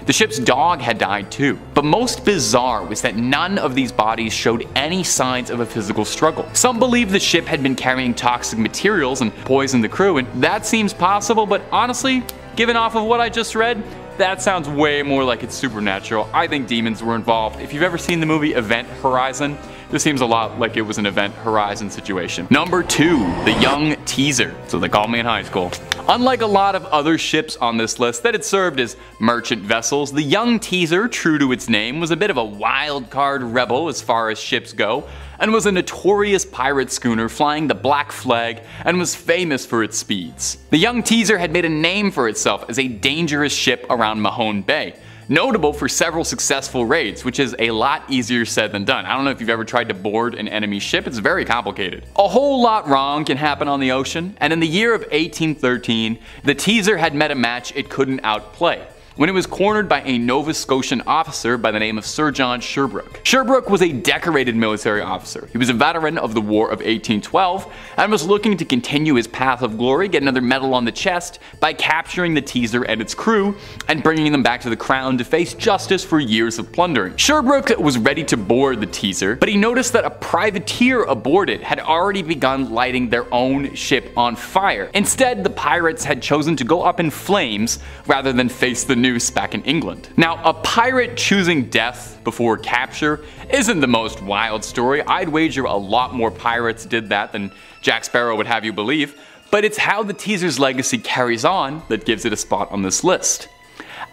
The ship's dog had died too. But most bizarre was that none of these bodies showed any signs of a physical struggle. Some believe the ship had been carrying toxic materials and poisoned the crew, and that seems possible, but honestly, given off of what I just read, that sounds way more like it's supernatural. I think demons were involved. If you've ever seen the movie Event Horizon, this seems a lot like it was an Event Horizon situation. Number 2, the Young Teaser. So they called me in high school. Unlike a lot of other ships on this list that had served as merchant vessels, the Young Teaser, true to its name, was a bit of a wild card rebel as far as ships go, and was a notorious pirate schooner flying the Black Flag and was famous for its speeds. The Young Teaser had made a name for itself as a dangerous ship around Mahone Bay, notable for several successful raids, which is a lot easier said than done. I don't know if you've ever tried to board an enemy ship, it's very complicated. A whole lot wrong can happen on the ocean, and in the year of 1813, the Teaser had met a match it couldn't outplay, when it was cornered by a Nova Scotian officer by the name of Sir John Sherbrooke. Sherbrooke was a decorated military officer. He was a veteran of the War of 1812 and was looking to continue his path of glory, get another medal on the chest, by capturing the Teaser and its crew and bringing them back to the crown to face justice for years of plundering. Sherbrooke was ready to board the Teaser, but he noticed that a privateer aboard it had already begun lighting their own ship on fire. Instead, the pirates had chosen to go up in flames rather than face the noose back in England. Now, a pirate choosing death before capture isn't the most wild story. I'd wager a lot more pirates did that than Jack Sparrow would have you believe, but it's how the Teaser's legacy carries on that gives it a spot on this list.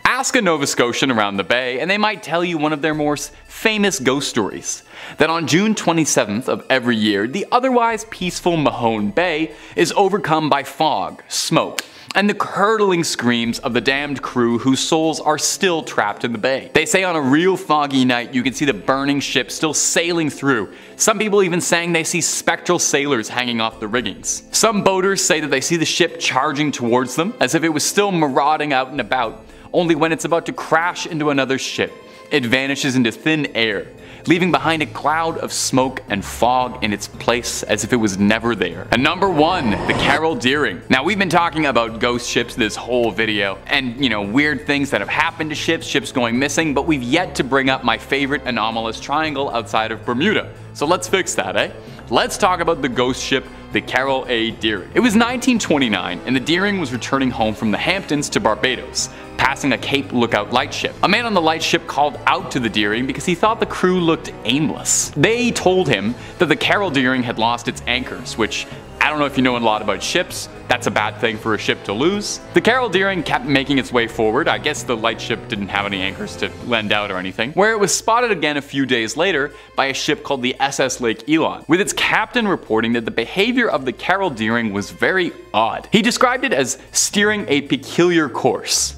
Ask a Nova Scotian around the bay and they might tell you one of their more famous ghost stories, that on June 27th of every year, the otherwise peaceful Mahone Bay is overcome by fog, smoke, and the curdling screams of the damned crew whose souls are still trapped in the bay. They say on a real foggy night you can see the burning ship still sailing through. Some people even saying they see spectral sailors hanging off the riggings. Some boaters say that they see the ship charging towards them as if it was still marauding out and about, only when it's about to crash into another ship, it vanishes into thin air, leaving behind a cloud of smoke and fog in its place as if it was never there. And number 1, the Carol Deering. Now, we've been talking about ghost ships this whole video, and weird things that have happened to ships going missing, but we've yet to bring up my favorite anomalous triangle outside of Bermuda. So let's fix that, eh? Let's talk about the ghost ship, the Carol A. Deering. It was 1929, and the Deering was returning home from the Hamptons to Barbados, passing a Cape Lookout lightship. A man on the lightship called out to the Deering because he thought the crew looked aimless. They told him that the Carol Deering had lost its anchors, which, I don't know if you know a lot about ships, that's a bad thing for a ship to lose. The Carol Deering kept making its way forward. I guess the lightship didn't have any anchors to lend out or anything, where it was spotted again a few days later by a ship called the SS Lake Elon, with its captain reporting that the behavior of the Carol Deering was very odd. He described it as steering a peculiar course.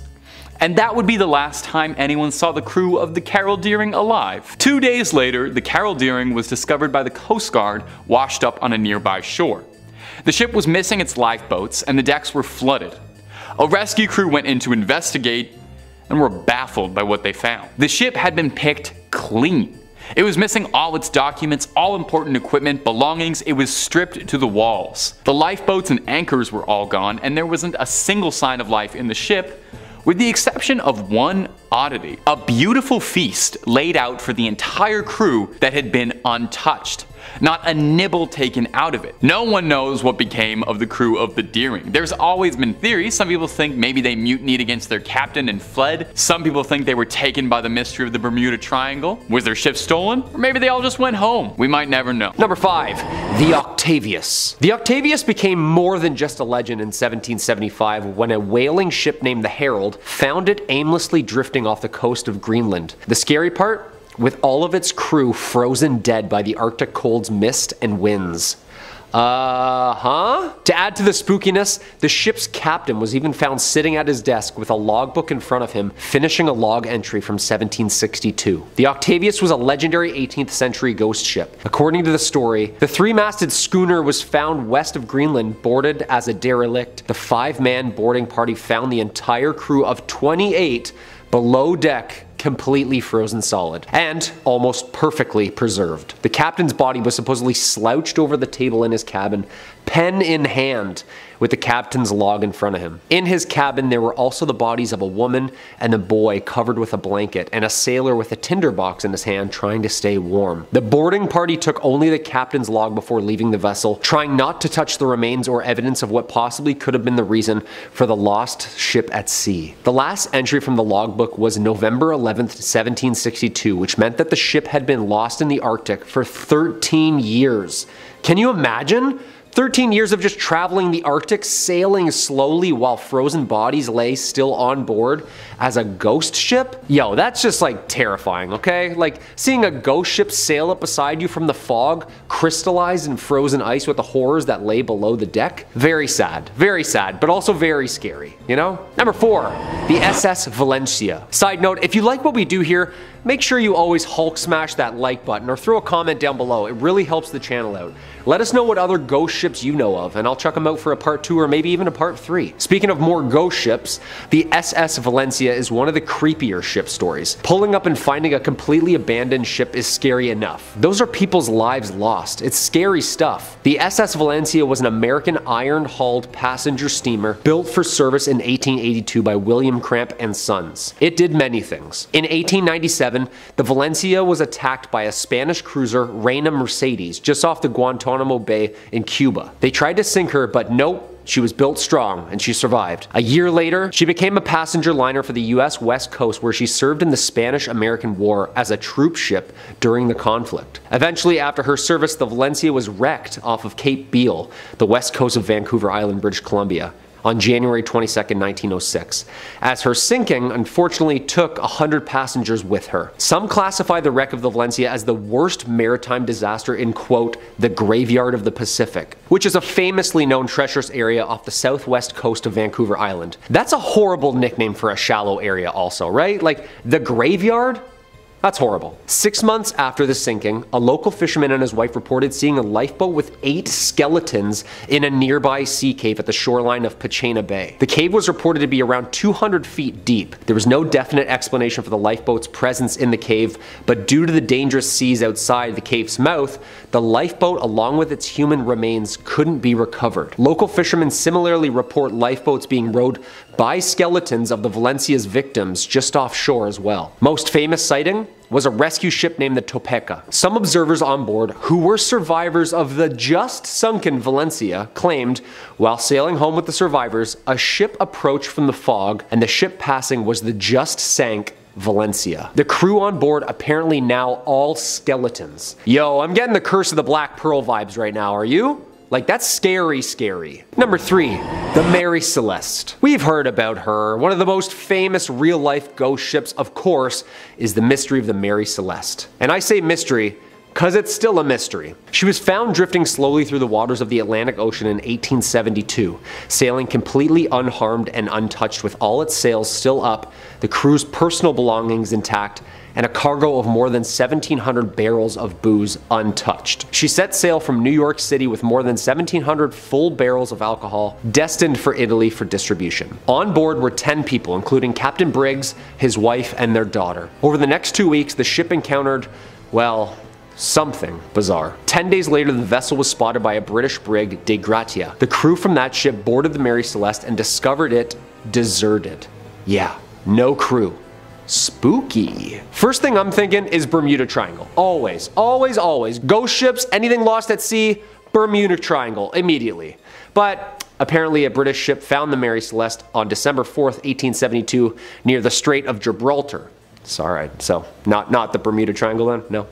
And that would be the last time anyone saw the crew of the Carol Deering alive. 2 days later, the Carol Deering was discovered by the Coast Guard washed up on a nearby shore. The ship was missing its lifeboats and the decks were flooded. A rescue crew went in to investigate and were baffled by what they found. The ship had been picked clean. It was missing all its documents, all important equipment, belongings. It was stripped to the walls. The lifeboats and anchors were all gone, and there wasn't a single sign of life in the ship, with the exception of one oddity. A beautiful feast laid out for the entire crew that had been untouched. Not a nibble taken out of it. No one knows what became of the crew of the Deering. There's always been theories. Some people think maybe they mutinied against their captain and fled. Some people think they were taken by the mystery of the Bermuda Triangle. Was their ship stolen? Or maybe they all just went home. We might never know. Number 5, the Octavius. The Octavius became more than just a legend in 1775 when a whaling ship named the Herald found it aimlessly drifting drifting off the coast of Greenland. The scary part? With all of its crew frozen dead by the Arctic cold's mist and winds. To add to the spookiness, the ship's captain was even found sitting at his desk with a logbook in front of him, finishing a log entry from 1762. The Octavius was a legendary 18th century ghost ship. According to the story, the three-masted schooner was found west of Greenland, boarded as a derelict. The 5-man boarding party found the entire crew of 28 below deck, completely frozen solid, and almost perfectly preserved. The captain's body was supposedly slouched over the table in his cabin, pen in hand, with the captain's log in front of him. In his cabin, there were also the bodies of a woman and a boy covered with a blanket, and a sailor with a tinderbox in his hand trying to stay warm. The boarding party took only the captain's log before leaving the vessel, trying not to touch the remains or evidence of what possibly could have been the reason for the lost ship at sea. The last entry from the logbook was November 11th, 1762, which meant that the ship had been lost in the Arctic for 13 years. Can you imagine? 13 years of just traveling the Arctic, sailing slowly while frozen bodies lay still on board as a ghost ship? Yo, that's just like terrifying, okay? Like seeing a ghost ship sail up beside you from the fog, crystallized in frozen ice with the horrors that lay below the deck. Very sad, but also very scary, you know? Number 4, the SS Valencia. Side note, if you like what we do here, make sure you always Hulk smash that like button or throw a comment down below. It really helps the channel out. Let us know what other ghost ships you know of, and I'll check them out for a part 2 or maybe even a part 3. Speaking of more ghost ships, the SS Valencia is one of the creepier ship stories. Pulling up and finding a completely abandoned ship is scary enough. Those are people's lives lost. It's scary stuff. The SS Valencia was an American iron-hulled passenger steamer built for service in 1882 by William Cramp and Sons. It did many things. In 1897, the Valencia was attacked by a Spanish cruiser, Reina Mercedes, just off the Guantanamo Bay in Cuba. They tried to sink her, but nope. She was built strong, and she survived. A year later, she became a passenger liner for the US West Coast, where she served in the Spanish-American War as a troop ship during the conflict. Eventually, after her service, the Valencia was wrecked off of Cape Beale, the west coast of Vancouver Island, British Columbia, on January 22, 1906, as her sinking unfortunately took 100 passengers with her. Some classify the wreck of the Valencia as the worst maritime disaster in, quote, the graveyard of the Pacific, which is a famously known treacherous area off the southwest coast of Vancouver Island. That's a horrible nickname for a shallow area also, right? Like, the graveyard? That's horrible. 6 months after the sinking, a local fisherman and his wife reported seeing a lifeboat with 8 skeletons in a nearby sea cave at the shoreline of Pachena Bay. The cave was reported to be around 200 feet deep. There was no definite explanation for the lifeboat's presence in the cave, but due to the dangerous seas outside the cave's mouth, the lifeboat along with its human remains couldn't be recovered. Local fishermen similarly report lifeboats being rowed by skeletons of the Valencia's victims just offshore as well. Most famous sighting was a rescue ship named the Topeka. Some observers on board, who were survivors of the just sunken Valencia, claimed, while sailing home with the survivors, a ship approached from the fog, and the ship passing was the just sank Valencia. The crew on board apparently now all skeletons. Yo, I'm getting the Curse of the Black Pearl vibes right now, are you? Like, that's scary, scary. Number 3, the Mary Celeste. We've heard about her. One of the most famous real-life ghost ships, of course, is the mystery of the Mary Celeste. And I say mystery because it's still a mystery. She was found drifting slowly through the waters of the Atlantic Ocean in 1872, sailing completely unharmed and untouched with all its sails still up, the crew's personal belongings intact, and a cargo of more than 1,700 barrels of booze untouched. She set sail from New York City with more than 1,700 full barrels of alcohol destined for Italy for distribution. On board were 10 people, including Captain Briggs, his wife, and their daughter. Over the next 2 weeks, the ship encountered, well, something bizarre. 10 days later, the vessel was spotted by a British brig, De Gratia. The crew from that ship boarded the Mary Celeste and discovered it deserted. Yeah, no crew. Spooky. First thing I'm thinking is Bermuda Triangle. Always, always, always. Ghost ships, anything lost at sea, Bermuda Triangle, immediately. But apparently a British ship found the Mary Celeste on December 4th, 1872, near the Strait of Gibraltar. So, alright, so not the Bermuda Triangle then? No?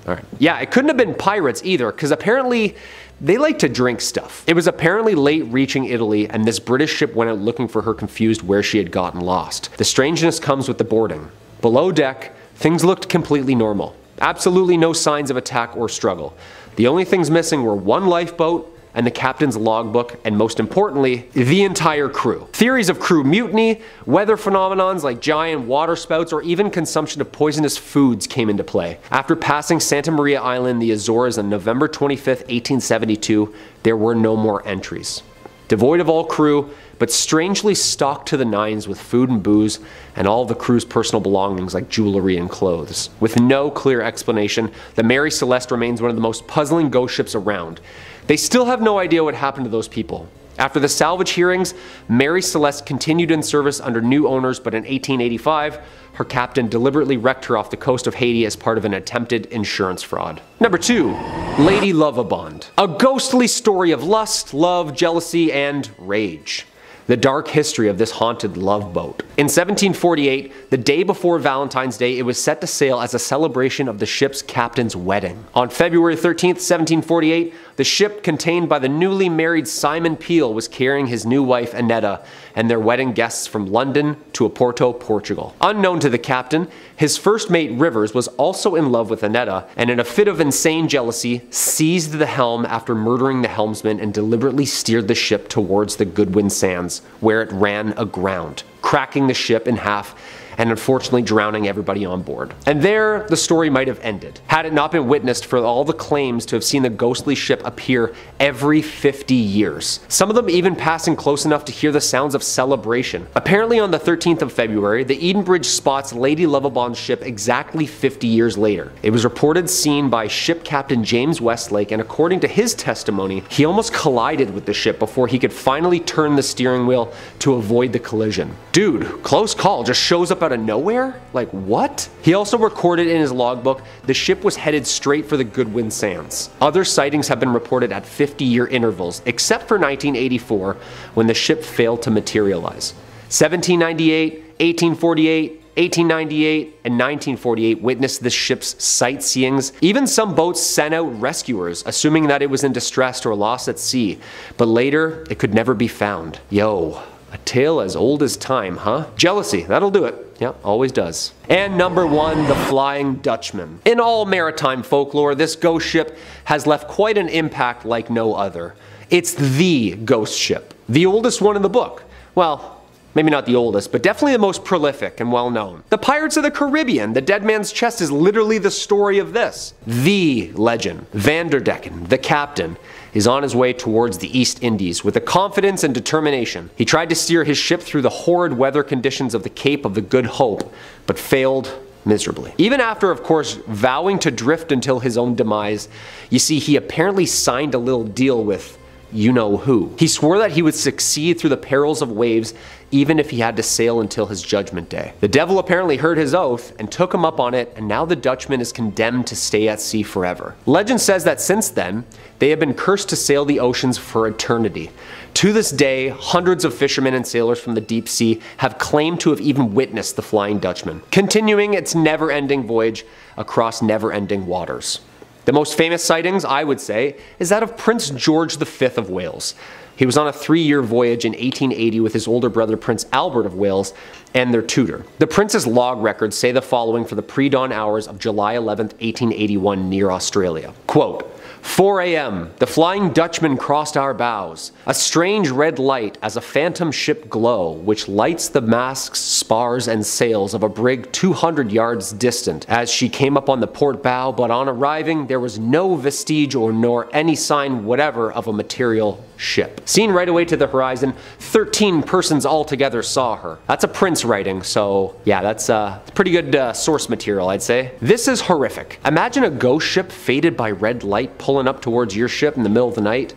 Alright. Yeah, it couldn't have been pirates either, because apparently they like to drink stuff. It was apparently late reaching Italy, and this British ship went out looking for her, confused where she had gotten lost. The strangeness comes with the boarding. Below deck, things looked completely normal. Absolutely no signs of attack or struggle. The only things missing were one lifeboat and the captain's logbook, and most importantly, the entire crew. Theories of crew mutiny, weather phenomenons like giant water spouts, or even consumption of poisonous foods came into play. After passing Santa Maria Island, the Azores, on November 25, 1872, there were no more entries. Devoid of all crew, but strangely stocked to the nines with food and booze and all the crew's personal belongings like jewelry and clothes. With no clear explanation, the Mary Celeste remains one of the most puzzling ghost ships around. They still have no idea what happened to those people. After the salvage hearings, Mary Celeste continued in service under new owners, but in 1885, her captain deliberately wrecked her off the coast of Haiti as part of an attempted insurance fraud. Number 2. Lady Lovibond. A ghostly story of lust, love, jealousy, and rage. The dark history of this haunted love boat. In 1748, the day before Valentine's Day, it was set to sail as a celebration of the ship's captain's wedding. On February 13th, 1748, the ship contained by the newly married Simon Peel was carrying his new wife Annetta and their wedding guests from London to Oporto, Portugal. Unknown to the captain, his first mate Rivers was also in love with Annetta, and in a fit of insane jealousy, seized the helm after murdering the helmsman and deliberately steered the ship towards the Goodwin Sands, where it ran aground, cracking the ship in half and unfortunately drowning everybody on board. And there, the story might have ended, had it not been witnessed for all the claims to have seen the ghostly ship appear every 50 years. Some of them even passing close enough to hear the sounds of celebration. Apparently on the 13th of February, the Edenbridge spots Lady Lovibond's ship exactly 50 years later. It was reported seen by ship captain James Westlake, and according to his testimony, he almost collided with the ship before he could finally turn the steering wheel to avoid the collision. Dude, close call, just shows up out of nowhere? Like, what? He also recorded in his logbook the ship was headed straight for the Goodwin Sands. Other sightings have been reported at 50-year intervals, except for 1984, when the ship failed to materialize. 1798, 1848, 1898, and 1948 witnessed the ship's sightseeings. Even some boats sent out rescuers, assuming that it was in distress or lost at sea, but later it could never be found. Yo. A tale as old as time, huh? Jealousy, that'll do it. Yeah, always does. And number 1, the Flying Dutchman. In all maritime folklore, this ghost ship has left quite an impact like no other. It's the ghost ship. The oldest one in the book. Well, maybe not the oldest, but definitely the most prolific and well known. The Pirates of the Caribbean, the Dead Man's Chest, is literally the story of this. The legend, Vanderdecken, the captain, is on his way towards the East Indies with the confidence and determination. He tried to steer his ship through the horrid weather conditions of the Cape of the Good Hope, but failed miserably. Even after, of course, vowing to drift until his own demise, you see, he apparently signed a little deal with you-know-who. He swore that he would succeed through the perils of waves even if he had to sail until his judgment day. The devil apparently heard his oath and took him up on it, and now the Dutchman is condemned to stay at sea forever. Legend says that since then, they have been cursed to sail the oceans for eternity. To this day, hundreds of fishermen and sailors from the deep sea have claimed to have even witnessed the Flying Dutchman, continuing its never-ending voyage across never-ending waters. The most famous sightings, I would say, is that of Prince George V of Wales. He was on a 3-year voyage in 1880 with his older brother Prince Albert of Wales and their tutor. The prince's log records say the following for the pre-dawn hours of July 11, 1881 near Australia. Quote, 4 a.m. The Flying Dutchman crossed our bows. A strange red light as a phantom ship glow, which lights the masts, spars, and sails of a brig 200 yards distant as she came up on the port bow, but on arriving there was no vestige or nor any sign whatever of a material ship. Seen right away to the horizon, 13 persons altogether saw her. That's a prince writing, so yeah, that's pretty good source material, I'd say. This is horrific. Imagine a ghost ship faded by red light pulling up towards your ship in the middle of the night,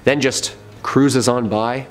then just cruises on by.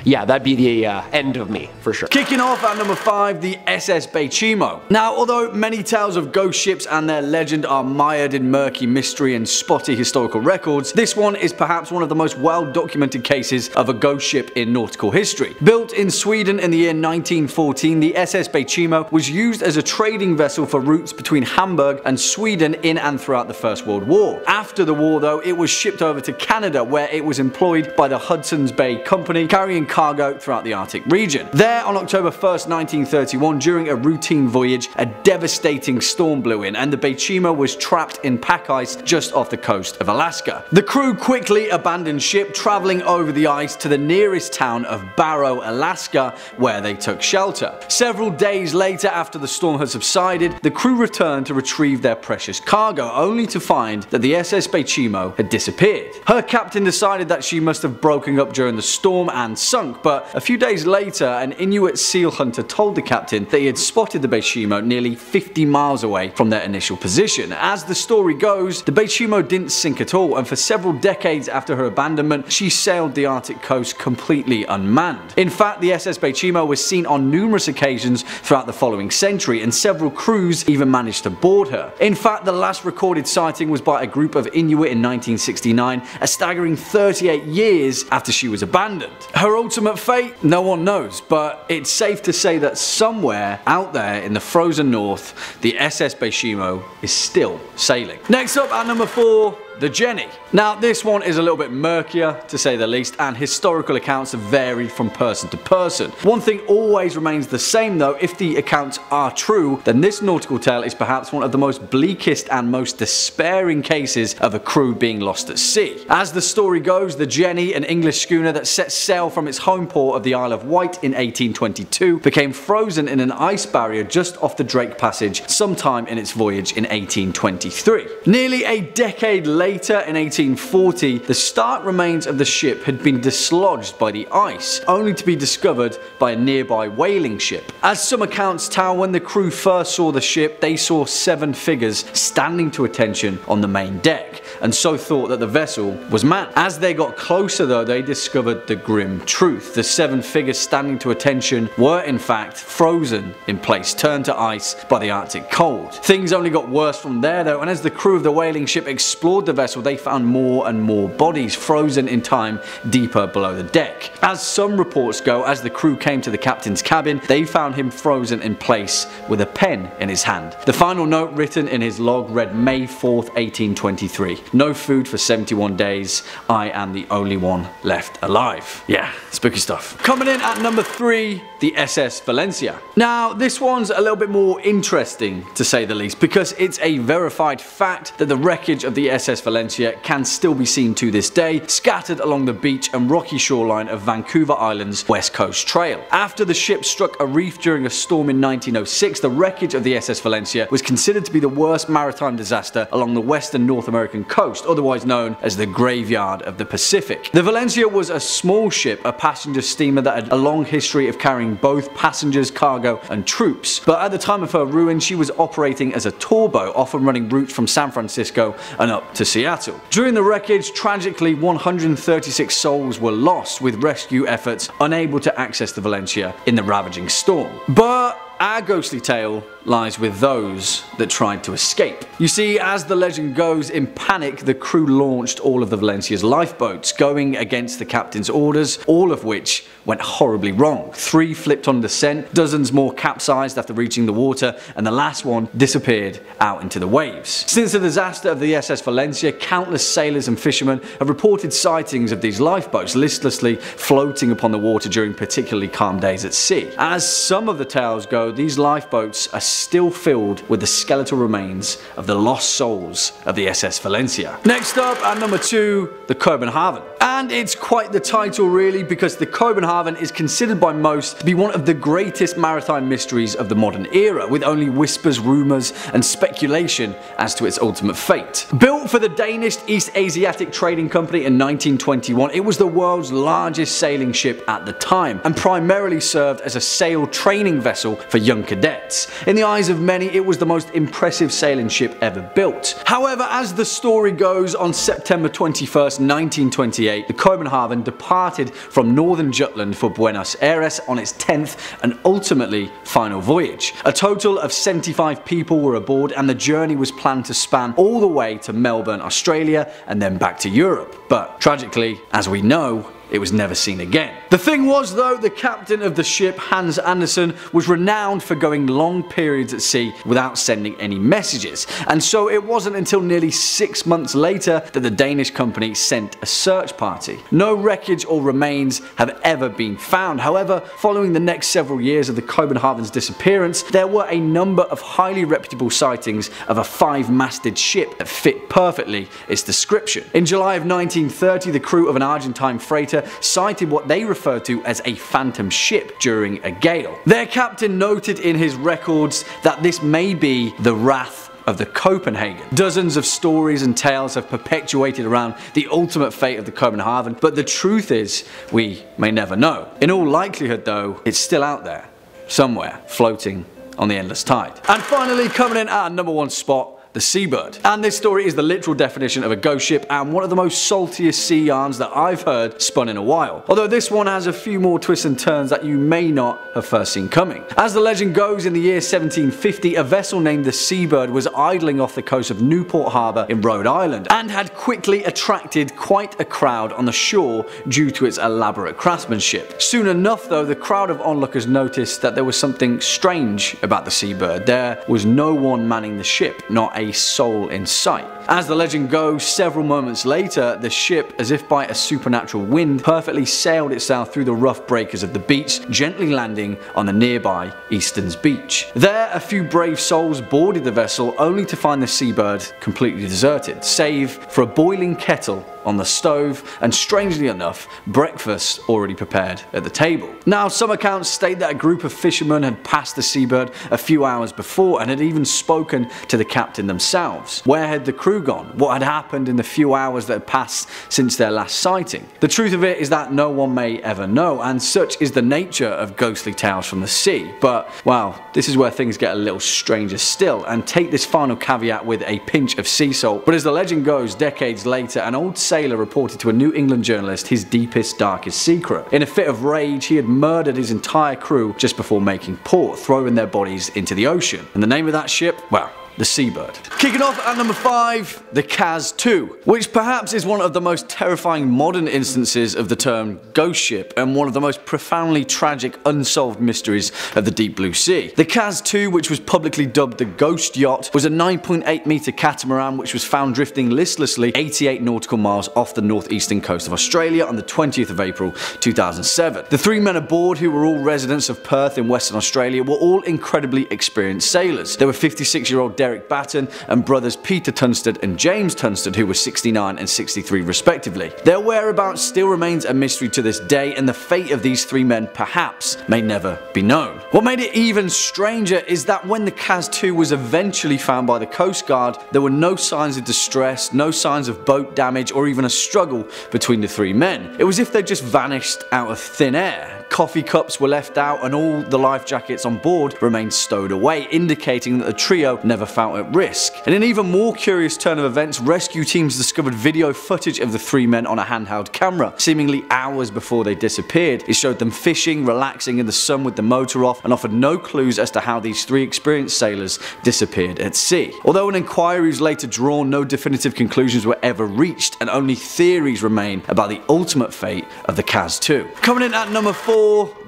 yeah, that'd be the end of me, for sure. Kicking off at number 5, the SS Beichimo. Now, although many tales of ghost ships and their legend are mired in murky mystery and spotty historical records, this one is perhaps one of the most well-documented cases of a ghost ship in nautical history. Built in Sweden in the year 1914, the SS Beichimo was used as a trading vessel for routes between Hamburg and Sweden in and throughout the First World War. After the war though, it was shipped over to Canada, where it was employed by the Hudson's Bay Company, carrying cargo throughout the Arctic region. There, on October 1st, 1931, during a routine voyage, a devastating storm blew in and the Beichimo was trapped in pack ice just off the coast of Alaska. The crew quickly abandoned ship, traveling over the ice to the nearest town of Barrow, Alaska, where they took shelter. Several days later, after the storm had subsided, the crew returned to retrieve their precious cargo, only to find that the SS Beichimo had disappeared. Her captain decided that she must have broken up during the storm and sunk, but a few days later, an Inuit seal hunter told the captain that he had spotted the Beichimo nearly 50 miles away from their initial position. As the story goes, the Beichimo didn't sink at all, and for several decades after her abandonment, she sailed the Arctic coast completely unmanned. In fact, the SS Beichimo was seen on numerous occasions throughout the following century, and several crews even managed to board her. In fact, the last recorded sighting was by a group of Inuit in 1969, a staggering 38 years after she was abandoned. Her ultimate fate? No one knows, but it's safe to say that somewhere out there in the frozen north, the SS Beichimo is still sailing. Next up at number 4, the Jenny. Now, this one is a little bit murkier, to say the least, and historical accounts have varied from person to person. One thing always remains the same though: if the accounts are true, then this nautical tale is perhaps one of the most bleakest and most despairing cases of a crew being lost at sea. As the story goes, the Jenny, an English schooner that set sail from its home port of the Isle of Wight in 1822, became frozen in an ice barrier just off the Drake Passage sometime in its voyage in 1823. Nearly a decade later, in 1840, the stark remains of the ship had been dislodged by the ice, only to be discovered by a nearby whaling ship. As some accounts tell, when the crew first saw the ship, they saw 7 figures standing to attention on the main deck, and so thought that the vessel was manned. As they got closer though, they discovered the grim truth. The 7 figures standing to attention were in fact frozen in place, turned to ice by the Arctic cold. Things only got worse from there though, and as the crew of the whaling ship explored the vessel, they found more and more bodies frozen in time deeper below the deck. As some reports go, as the crew came to the captain's cabin, they found him frozen in place with a pen in his hand. The final note written in his log read, May 4th, 1823. No food for 71 days. I am the only one left alive. Yeah, spooky stuff. Coming in at number 3, the SS Valencia. Now, this one's a little bit more interesting, to say the least, because it's a verified fact that the wreckage of the SS Valencia can still be seen to this day, scattered along the beach and rocky shoreline of Vancouver Island's West Coast Trail. After the ship struck a reef during a storm in 1906, the wreckage of the SS Valencia was considered to be the worst maritime disaster along the western North American coast, otherwise known as the Graveyard of the Pacific. The Valencia was a small ship, a passenger steamer that had a long history of carrying both passengers, cargo and troops, but at the time of her ruin she was operating as a tour boat, often running routes from San Francisco and up to Seattle. During the wreckage, tragically 136 souls were lost, with rescue efforts unable to access the Valencia in the ravaging storm. But our ghostly tale lies with those that tried to escape. You see, as the legend goes, in panic the crew launched all of the Valencia's lifeboats, going against the captain's orders, all of which went horribly wrong. 3 flipped on descent, dozens more capsized after reaching the water, and the last one disappeared out into the waves. Since the disaster of the SS Valencia, countless sailors and fishermen have reported sightings of these lifeboats listlessly floating upon the water during particularly calm days at sea. As some of the tales go, these lifeboats are still filled with the skeletal remains of the lost souls of the SS Valencia. Next up at number 2, the Kobenhavn. And it's quite the title really, because the Kobenhavn is considered by most to be one of the greatest maritime mysteries of the modern era, with only whispers, rumours and speculation as to its ultimate fate. Built for the Danish East Asiatic Trading Company in 1921, it was the world's largest sailing ship at the time, and primarily served as a sail training vessel for young cadets. In the eyes of many, it was the most impressive sailing ship ever built. However, as the story goes, on September 21st, 1928, 1958, the Copenhagen departed from northern Jutland for Buenos Aires on its 10th and ultimately final voyage. A total of 75 people were aboard, and the journey was planned to span all the way to Melbourne, Australia, and then back to Europe. But tragically, as we know, it was never seen again. The thing was though, the captain of the ship, Hans Andersen, was renowned for going long periods at sea without sending any messages, and so it wasn't until nearly 6 months later that the Danish company sent a search party. No wreckage or remains have ever been found. However, following the next several years of the Copenhagen's disappearance, there were a number of highly reputable sightings of a 5-masted ship that fit perfectly its description. In July of 1930, the crew of an Argentine freighter cited what they referred to as a phantom ship during a gale. Their captain noted in his records that this may be the Wrath of the Copenhagen. Dozens of stories and tales have perpetuated around the ultimate fate of the Copenhagen, but the truth is, we may never know. In all likelihood though, it's still out there, somewhere, floating on the endless tide. And finally, coming in at our number 1 spot, the Seabird. And this story is the literal definition of a ghost ship and one of the most saltiest sea yarns that I've heard spun in a while. Although this one has a few more twists and turns that you may not have first seen coming. As the legend goes, in the year 1750, a vessel named the Seabird was idling off the coast of Newport Harbour in Rhode Island and had quickly attracted quite a crowd on the shore due to its elaborate craftsmanship. Soon enough though, the crowd of onlookers noticed that there was something strange about the Seabird. There was no one manning the ship, not a soul in sight. As the legend goes, several moments later, the ship, as if by a supernatural wind, perfectly sailed itself through the rough breakers of the beach, gently landing on the nearby Easton's beach. There, a few brave souls boarded the vessel, only to find the Seabird completely deserted, save for a boiling kettle on the stove, and strangely enough, breakfast already prepared at the table. Now, some accounts state that a group of fishermen had passed the Seabird a few hours before and had even spoken to the captain themselves. Where had the crew gone? What had happened in the few hours that had passed since their last sighting? The truth of it is that no one may ever know, and such is the nature of ghostly tales from the sea. But, well, this is where things get a little stranger still, and take this final caveat with a pinch of sea salt. But as the legend goes, decades later, an old sailor reported to a New England journalist his deepest, darkest secret. In a fit of rage, he had murdered his entire crew just before making port, throwing their bodies into the ocean. And the name of that ship? Well, the Seabird. Kicking off at number 5, the Kaz II, which perhaps is one of the most terrifying modern instances of the term ghost ship and one of the most profoundly tragic unsolved mysteries of the deep blue sea. The Kaz II, which was publicly dubbed the Ghost Yacht, was a 9.8 meter catamaran which was found drifting listlessly 88 nautical miles off the northeastern coast of Australia on the 20th of April 2007. The 3 men aboard, who were all residents of Perth in Western Australia, were all incredibly experienced sailors. They were 56-year-old Derek Batten and brothers Peter Tunstall and James Tunstall, who were 69 and 63 respectively. Their whereabouts still remains a mystery to this day, and the fate of these 3 men perhaps may never be known. What made it even stranger is that when the Kaz II was eventually found by the Coast Guard, there were no signs of distress, no signs of boat damage, or even a struggle between the 3 men. It was as if they just vanished out of thin air. Coffee cups were left out and all the life jackets on board remained stowed away, indicating that the trio never felt at risk. In an even more curious turn of events, rescue teams discovered video footage of the 3 men on a handheld camera, seemingly hours before they disappeared. It showed them fishing, relaxing in the sun with the motor off, and offered no clues as to how these 3 experienced sailors disappeared at sea. Although an inquiry was later drawn, no definitive conclusions were ever reached, and only theories remain about the ultimate fate of the Kaz II. Coming in at number 4,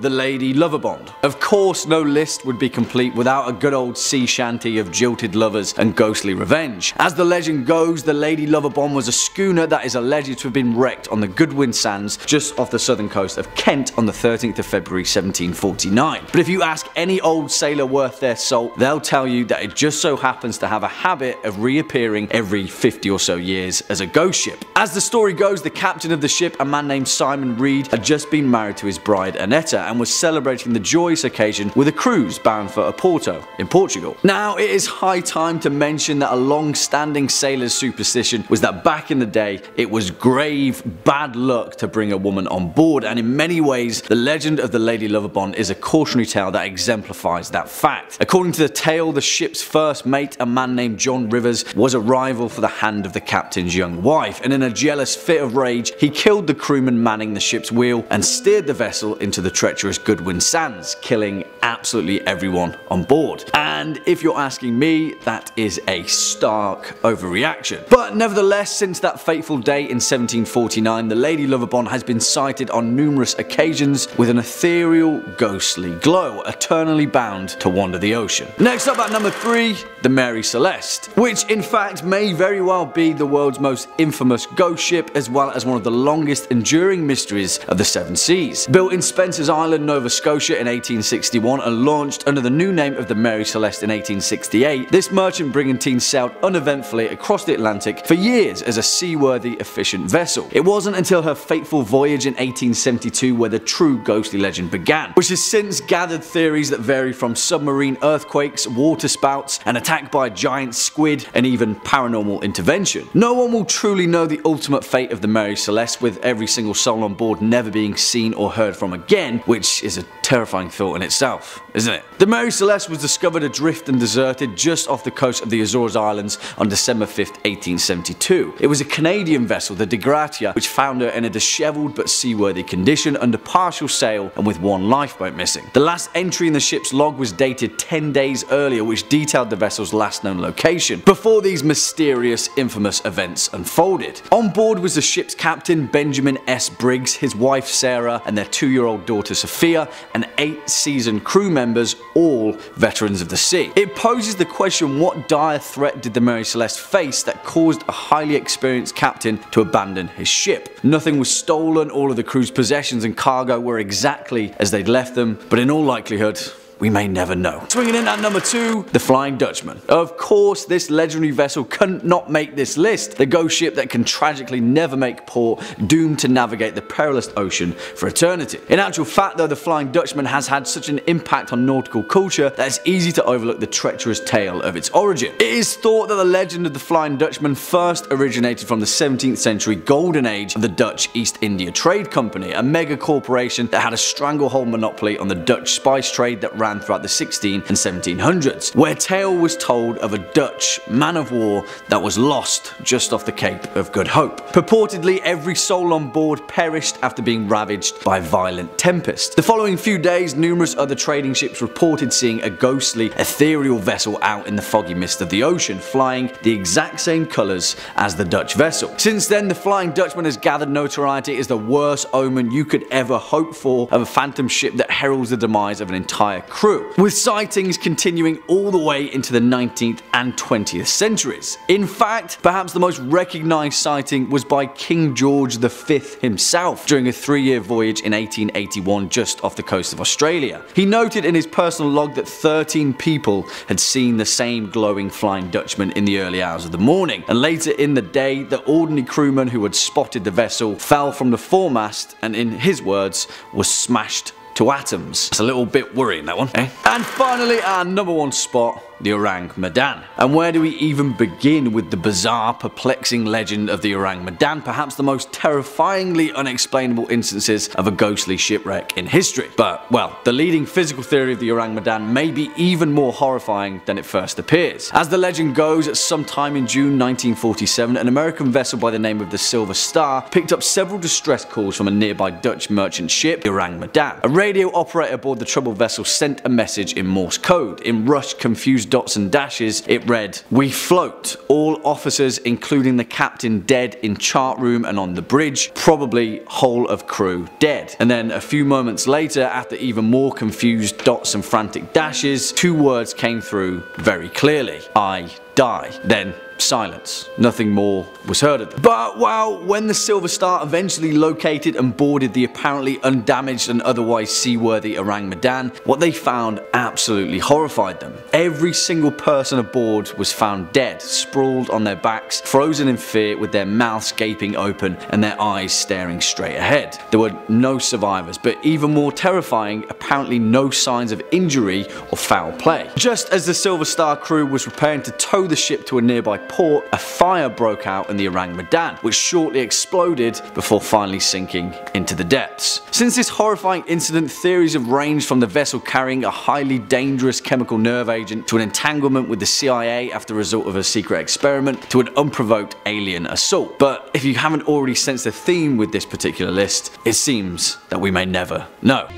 the Lady Loverbond. Of course, no list would be complete without a good old sea shanty of jilted lovers and ghostly revenge. As the legend goes, the Lady Loverbond was a schooner that is alleged to have been wrecked on the Goodwin Sands just off the southern coast of Kent on the 13th of February 1749. But if you ask any old sailor worth their salt, they'll tell you that it just so happens to have a habit of reappearing every 50 or so years as a ghost ship. As the story goes, the captain of the ship, a man named Simon Reed, had just been married to his bride Perneta and was celebrating the joyous occasion with a cruise bound for Oporto in Portugal. Now, it is high time to mention that a long-standing sailor's superstition was that back in the day, it was grave bad luck to bring a woman on board, and in many ways, the legend of the Lady Loverbond is a cautionary tale that exemplifies that fact. According to the tale, the ship's first mate, a man named John Rivers, was a rival for the hand of the captain's young wife, and in a jealous fit of rage, he killed the crewman manning the ship's wheel and steered the vessel into the treacherous Goodwin Sands, killing absolutely everyone on board. And if you're asking me, that is a stark overreaction. But nevertheless, since that fateful day in 1749, the Lady Loverbond has been sighted on numerous occasions with an ethereal, ghostly glow, eternally bound to wander the ocean. Next up at number 3, the Mary Celeste, which in fact may very well be the world's most infamous ghost ship, as well as one of the longest enduring mysteries of the Seven Seas. Built in Spencer's Island, Nova Scotia in 1861 and launched under the new name of the Mary Celeste in 1868, this merchant brigantine sailed uneventfully across the Atlantic for years as a seaworthy, efficient vessel. It wasn't until her fateful voyage in 1872 where the true ghostly legend began, which has since gathered theories that vary from submarine earthquakes, water spouts, an attack by a giant squid, and even paranormal intervention. No one will truly know the ultimate fate of the Mary Celeste, with every single soul on board never being seen or heard from again, which is a terrifying thought in itself, isn't it? The Mary Celeste was discovered adrift and deserted just off the coast of the Azores Islands on December 5th, 1872. It was a Canadian vessel, the De Gratia, which found her in a disheveled but seaworthy condition under partial sail and with one lifeboat missing. The last entry in the ship's log was dated 10 days earlier, which detailed the vessel's last known location, before these mysterious, infamous events unfolded. On board was the ship's captain, Benjamin S. Briggs, his wife Sarah, and their 2-year-old daughter Sophia, and 8 seasoned crew members, all veterans of the sea. It poses the question, what dire threat did the Mary Celeste face that caused a highly experienced captain to abandon his ship? Nothing was stolen, all of the crew's possessions and cargo were exactly as they'd left them, but in all likelihood, we may never know. Swinging in at number 2, the Flying Dutchman. Of course, this legendary vessel couldn't not make this list. The ghost ship that can tragically never make port, doomed to navigate the perilous ocean for eternity. In actual fact though, the Flying Dutchman has had such an impact on nautical culture that it's easy to overlook the treacherous tale of its origin. It is thought that the legend of the Flying Dutchman first originated from the 17th century golden age of the Dutch East India Trade Company, a mega corporation that had a stranglehold monopoly on the Dutch spice trade that ran throughout the 1600s and 1700s, where tale was told of a Dutch man of war that was lost just off the Cape of Good Hope. Purportedly, every soul on board perished after being ravaged by a violent tempest. The following few days, numerous other trading ships reported seeing a ghostly, ethereal vessel out in the foggy mist of the ocean, flying the exact same colours as the Dutch vessel. Since then, the Flying Dutchman has gathered notoriety as the worst omen you could ever hope for of a phantom ship that heralds the demise of an entire crew, with sightings continuing all the way into the 19th and 20th centuries. In fact, perhaps the most recognised sighting was by King George V himself during a 3-year voyage in 1881 just off the coast of Australia. He noted in his personal log that 13 people had seen the same glowing Flying Dutchman in the early hours of the morning, and later in the day, the ordinary crewman who had spotted the vessel fell from the foremast and, in his words, was smashed to atoms. It's a little bit worrying, that one, eh? And finally, our number 1 spot, the Orang Medan. And where do we even begin with the bizarre, perplexing legend of the Orang Medan, perhaps the most terrifyingly unexplainable instances of a ghostly shipwreck in history? But, well, the leading physical theory of the Orang Medan may be even more horrifying than it first appears. As the legend goes, at some time in June 1947, an American vessel by the name of the Silver Star picked up several distress calls from a nearby Dutch merchant ship, the Orang Medan. A radio operator aboard the troubled vessel sent a message in Morse code. In rushed, confused dots and dashes, it read, "We float. All officers, including the captain, dead in chart room and on the bridge. Probably whole of crew dead." And then a few moments later, after even more confused dots and frantic dashes, 2 words came through very clearly. "I die." Then silence. Nothing more was heard of them. But well, when the Silver Star eventually located and boarded the apparently undamaged and otherwise seaworthy Orang Medan, what they found absolutely horrified them. Every single person aboard was found dead, sprawled on their backs, frozen in fear with their mouths gaping open and their eyes staring straight ahead. There were no survivors, but even more terrifying, apparently no signs of injury or foul play. Just as the Silver Star crew was preparing to tow the ship to a nearby port, a fire broke out in the Orang Medan, which shortly exploded before finally sinking into the depths. Since this horrifying incident, theories have ranged from the vessel carrying a highly dangerous chemical nerve agent to an entanglement with the CIA after the result of a secret experiment to an unprovoked alien assault. But if you haven't already sensed a theme with this particular list, it seems that we may never know.